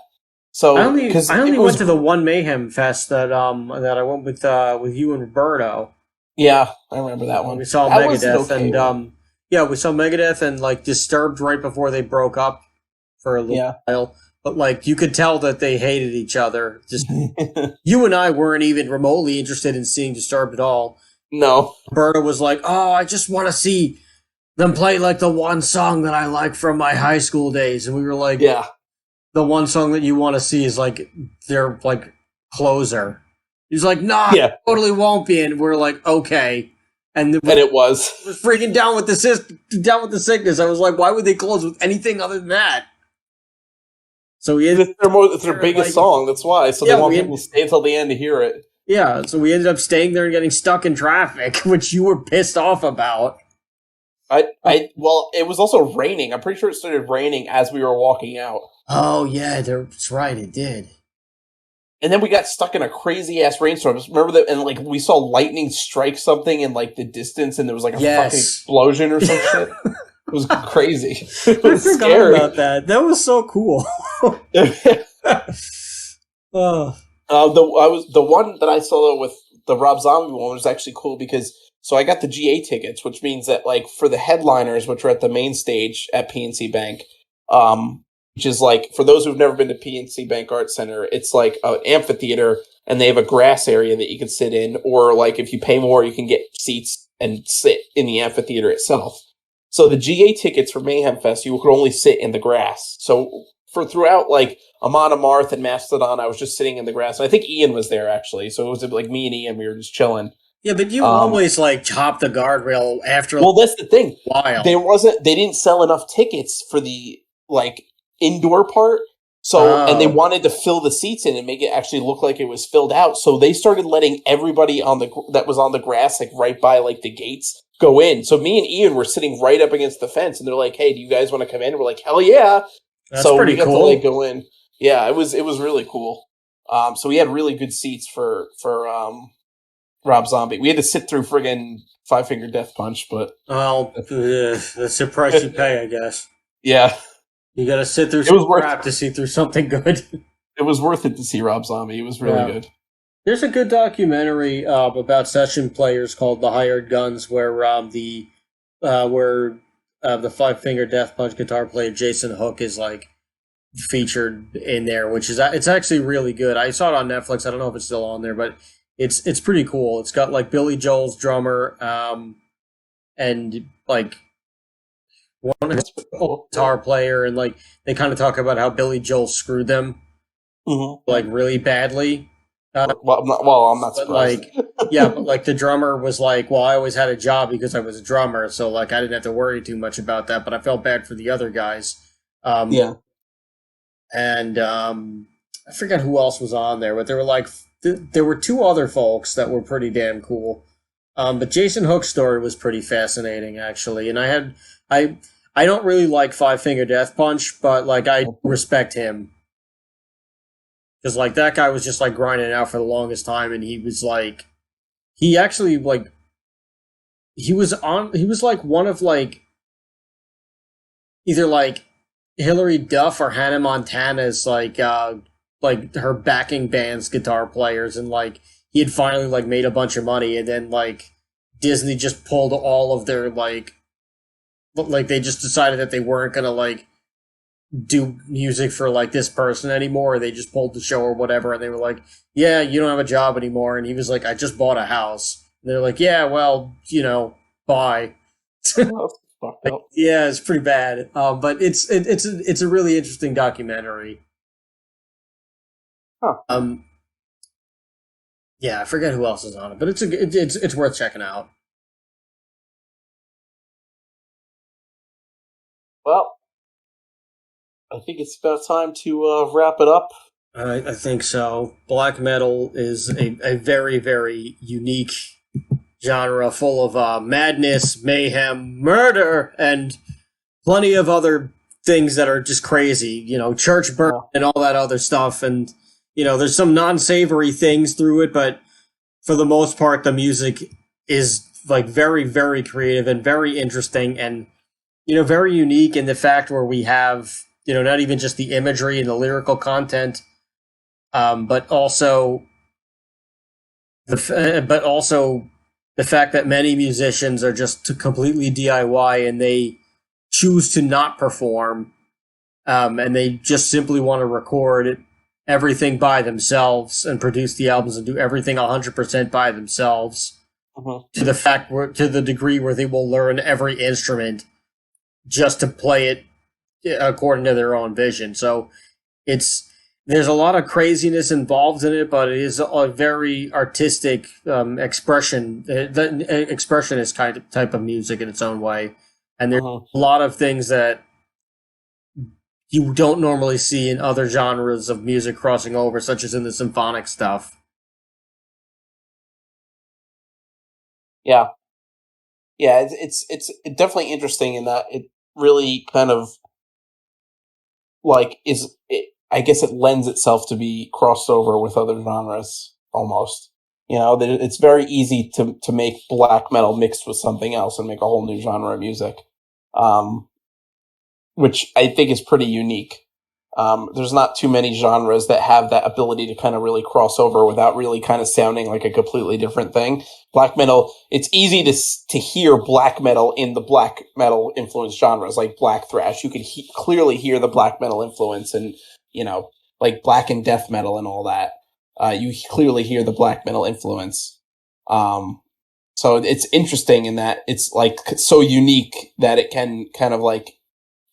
S2: So
S1: I only went to the one Mayhem Fest that I went with you and Roberto.
S2: Yeah, I remember that one.
S1: We saw Megadeth we saw Megadeth and Disturbed right before they broke up for a little while. But you could tell that they hated each other. Just you and I weren't even remotely interested in seeing Disturbed at all.
S2: No.
S1: Roberto was like, "Oh, I just want to see them play the one song that I like from my high school days," and we were like,
S2: "Yeah."
S1: The one song that you want to see is their closer. He's like, nah, totally won't be. And we're like, okay. And
S2: it was
S1: freaking down with the sickness. I was like, why would they close with anything other than that? So
S2: it's their biggest song. That's why. So they want people to stay until the end to hear it.
S1: Yeah. So we ended up staying there and getting stuck in traffic, which you were pissed off about.
S2: Well, it was also raining. I'm pretty sure it started raining as we were walking out.
S1: Oh, yeah, that's right, it did.
S2: And then we got stuck in a crazy ass rainstorm. Remember that? And like we saw lightning strike something in like the distance, and there was like a fucking explosion or some shit. It was crazy. It was
S1: I forgot
S2: scary.
S1: about that. That was so cool.
S2: The one that I saw with the Rob Zombie one was actually cool because I got the GA tickets, which means that like for the headliners, which are at the main stage at PNC Bank, which is like for those who've never been to PNC Bank Arts Center, it's like an amphitheater, and they have a grass area that you can sit in, or like if you pay more, you can get seats and sit in the amphitheater itself. So the GA tickets for Mayhem Fest, you could only sit in the grass. So for throughout like Amon Amarth and Mastodon, I was just sitting in the grass. And I think Ian was there actually, so it was like me and Ian, we were just chilling.
S1: Yeah, but you always like chop the guardrail after.
S2: Well, that's the thing.
S1: A while.
S2: They didn't sell enough tickets for the like indoor part. So, and they wanted to fill the seats in and make it actually look like it was filled out. So they started letting everybody that was on the grass, like right by like the gates, go in. So me and Ian were sitting right up against the fence, and they're like, "Hey, do you guys want to come in?" And we're like, "Hell yeah!"
S1: That's
S2: so
S1: pretty
S2: we got
S1: cool.
S2: to like go in. Yeah, it was really cool. So we had really good seats for Rob Zombie. We had to sit through friggin' Five Finger Death Punch, but
S1: that's the price you pay, I guess.
S2: Yeah.
S1: You gotta sit through some crap to see through something good.
S2: It was worth it to see Rob Zombie. It was really good.
S1: There's a good documentary about session players called The Hired Guns, where the Five Finger Death Punch guitar player Jason Hook is like featured in there, which is it's actually really good. I saw it on Netflix. I don't know if it's still on there, but it's pretty cool. It's got like Billy Joel's drummer, and like one guitar player, and like they kind of talk about how Billy Joel screwed them, like really badly.
S2: I'm not surprised.
S1: But like the drummer was like, well, I always had a job because I was a drummer, so like I didn't have to worry too much about that. But I felt bad for the other guys. And I forget who else was on there, but there were like there were two other folks that were pretty damn cool. But Jason Hook's story was pretty fascinating, actually. And I don't really like Five Finger Death Punch, but like I respect him. Because like that guy was just like grinding it out for the longest time, and he was like he actually like he was like one of like either like Hilary Duff or Hannah Montana's like her backing band's guitar players, and like he had finally like made a bunch of money, and then like Disney just pulled all of their like they just decided that they weren't gonna like do music for like this person anymore. They just pulled the show or whatever, and they were like, "Yeah, you don't have a job anymore." And he was like, "I just bought a house." And they're like, "Yeah, well, bye." Yeah, it's pretty bad. But it's a really interesting documentary. Yeah, I forget who else is on it, but it's worth checking out.
S2: Well, I think it's about time to wrap it up.
S1: I think so. Black metal is a very, very unique genre full of madness, mayhem, murder, and plenty of other things that are just crazy. Church burn and all that other stuff. And, there's some non-savory things through it, but for the most part, the music is like very, very creative and very interesting and, very unique in the fact where we have, not even just the imagery and the lyrical content, but also the fact that many musicians are just completely DIY and they choose to not perform, and they just simply want to record everything by themselves and produce the albums and do everything 100% by themselves, to the degree where they will learn every instrument just to play it according to their own vision. So there's a lot of craziness involved in it, but it is a very artistic expression, expressionist type of music in its own way. And there's a lot of things that you don't normally see in other genres of music crossing over, such as in the symphonic stuff.
S2: Yeah. Yeah, it's definitely interesting in that it really kind of like I guess it lends itself to be crossed over with other genres almost. It's very easy to make black metal mixed with something else and make a whole new genre of music, which I think is pretty unique. There's not too many genres that have that ability to kind of really cross over without really kind of sounding like a completely different thing. Black metal, it's easy to hear black metal in the black metal influenced genres like black thrash. You could clearly hear the black metal influence, and like black and death metal and all that. You clearly hear the black metal influence. So it's interesting in that it's like so unique that it can kind of like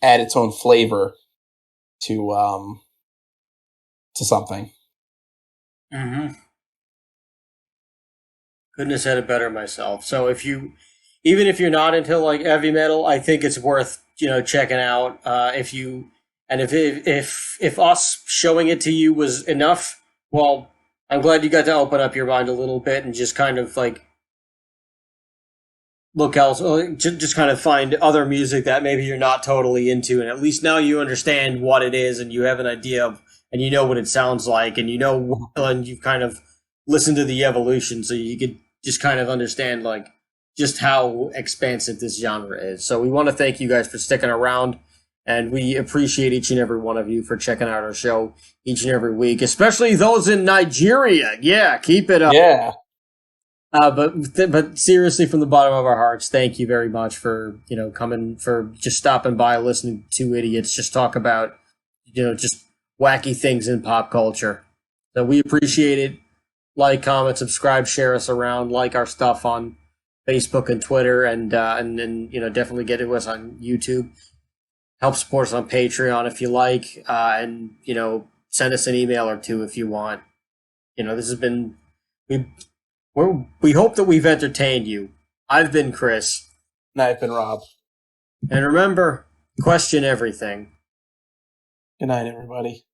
S2: add its own flavor to something.
S1: Mm-hmm. Couldn't have said it better myself. So even if you're not into like heavy metal, I think it's worth checking out. If us showing it to you was enough, well, I'm glad you got to open up your mind a little bit and just kind of like look else, just kind of find other music that maybe you're not totally into, and at least now you understand what it is, and you have an idea of, and you know what it sounds like, and and you've kind of listened to the evolution, so you could just kind of understand like just how expansive this genre is. So we want to thank you guys for sticking around. And we appreciate each and every one of you for checking out our show each and every week, especially those in Nigeria. Yeah, keep it up.
S2: Yeah.
S1: But seriously, from the bottom of our hearts, thank you very much for coming, for just stopping by, listening to two idiots just talk about just wacky things in pop culture. So we appreciate it. Like, comment, subscribe, share us around, like our stuff on Facebook and Twitter, and definitely get to us on YouTube. Help support us on Patreon if you like, and send us an email or two if you want. This has been we hope that we've entertained you. I've been Chris.
S2: And I've been Rob.
S1: And remember, question everything.
S2: Good night, everybody.